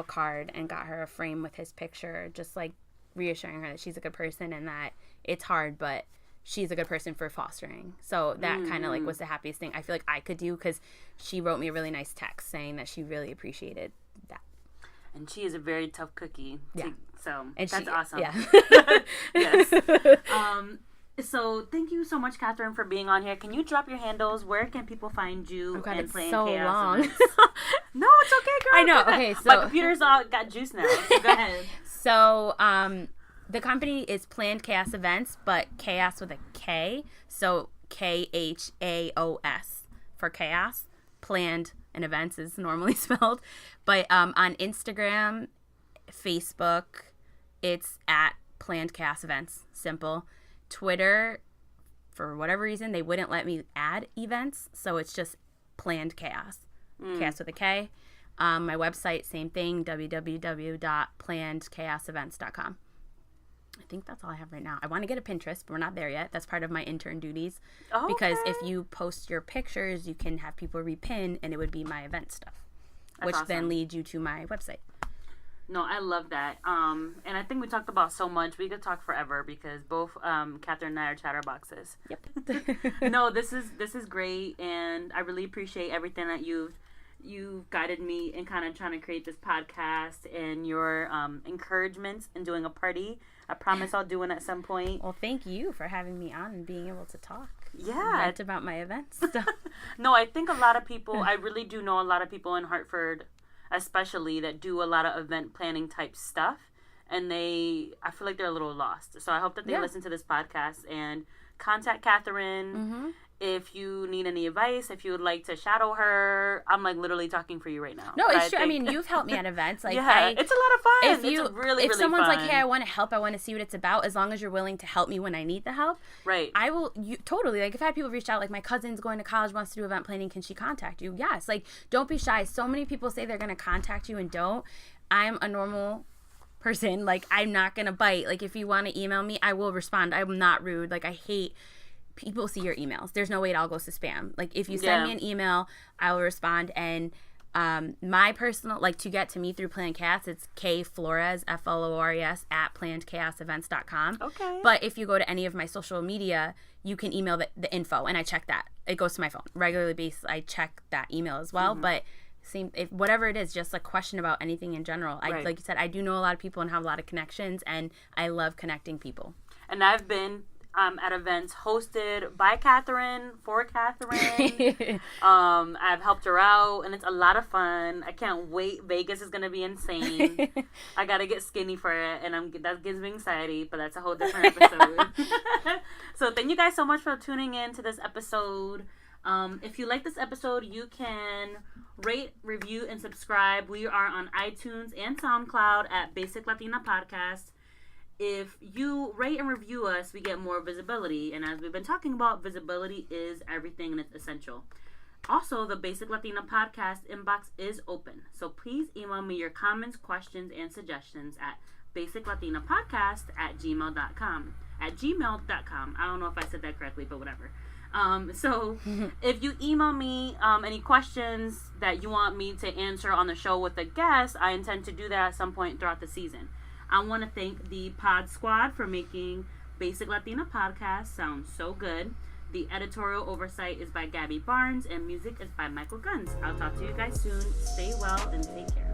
Speaker 3: card and got her a frame with his picture, just like reassuring her that she's a good person and that it's hard, but she's a good person for fostering. So that kind of like was the happiest thing I feel like I could do, because she wrote me a really nice text saying that she really appreciated that.
Speaker 1: And she is a very tough cookie. So
Speaker 3: and
Speaker 1: that's awesome.
Speaker 3: Yeah.
Speaker 1: Yes. So thank you so much, Kathryn, for being on here. Can you drop your handles? Where can people find you?
Speaker 3: Oh God,
Speaker 1: and
Speaker 3: it's
Speaker 1: playing
Speaker 3: so
Speaker 1: Chaos
Speaker 3: long.
Speaker 1: No, it's okay, girl.
Speaker 3: I know. Okay, so
Speaker 1: my computer's all got juice now. So go ahead.
Speaker 3: So the company is Planned Chaos Events, but chaos with a K. So KHAOS for chaos. Planned and events is normally spelled. But on Instagram, Facebook, it's at Planned Chaos Events. Simple. Twitter, for whatever reason, they wouldn't let me add events. So it's just Planned Chaos. Chaos with a K. My website, same thing, www.plannedchaosevents.com. I think that's all I have right now. I want to get a Pinterest, but we're not there yet. That's part of my intern duties.
Speaker 1: Okay.
Speaker 3: Because if you post your pictures, you can have people repin, and it would be my event stuff. That's awesome. Then leads you to my website.
Speaker 1: No, I love that. And I think we talked about so much. We could talk forever because both Kathryn and I are chatterboxes.
Speaker 3: Yep.
Speaker 1: No, this is great, and I really appreciate everything that you've guided me in kind of trying to create this podcast, and your encouragements in doing a party. I promise I'll do one at some point.
Speaker 3: Well, thank you for having me on and being able to talk.
Speaker 1: Yeah.
Speaker 3: Rant about my events.
Speaker 1: No, I think a lot of people, I really do know a lot of people in Hartford, especially, that do a lot of event planning type stuff, and I feel like they're a little lost. So I hope that they listen to this podcast and contact Kathryn. If you need any advice, if you would like to shadow her. I'm like literally talking for you right now.
Speaker 3: No, it's true. I mean, you've helped me at events. Like,
Speaker 1: it's a lot of fun. It's really
Speaker 3: someone's
Speaker 1: fun.
Speaker 3: like, hey, I want to help, I want to see what it's about, as long as you're willing to help me when I need the help.
Speaker 1: Right.
Speaker 3: I will, totally. Like, if I had people reach out, like, my cousin's going to college, wants to do event planning, can she contact you? Yes. Like, don't be shy. So many people say they're going to contact you and don't. I'm a normal person. Like, I'm not going to bite. Like, if you want to email me, I will respond. I'm not rude. Like, I hate people see your emails. There's no way it all goes to spam. Like, if you send me an email, I will respond. And my personal, like, to get to me through Planned Chaos, it's K Flores, Flores, at plannedchaosevents.com.
Speaker 1: Okay.
Speaker 3: But if you go to any of my social media, you can email the info, and I check that. It goes to my phone. Regularly based, I check that email as well. But whatever it is, just a question about anything in general. Like you said, I do know a lot of people and have a lot of connections, and I love connecting people.
Speaker 1: And I've been at events hosted by Kathryn, for Kathryn. I've helped her out, and it's a lot of fun. I can't wait. Vegas is going to be insane. I got to get skinny for it, and that gives me anxiety, but that's a whole different episode. So thank you guys so much for tuning in to this episode. If you like this episode, you can rate, review, and subscribe. We are on iTunes and SoundCloud at Basic Latina Podcast. If you rate and review us, we get more visibility. And as we've been talking about, visibility is everything and it's essential. Also, the Basic Latina Podcast inbox is open. So please email me your comments, questions, and suggestions at basiclatinapodcast@gmail.com. At gmail.com. I don't know if I said that correctly, but whatever. So if you email me any questions that you want me to answer on the show with a guest, I intend to do that at some point throughout the season. I want to thank the Pod Squad for making Basic Latina Podcast sound so good. The editorial oversight is by Gabbie Barnes, and music is by Michael Guns. I'll talk to you guys soon. Stay well and take care.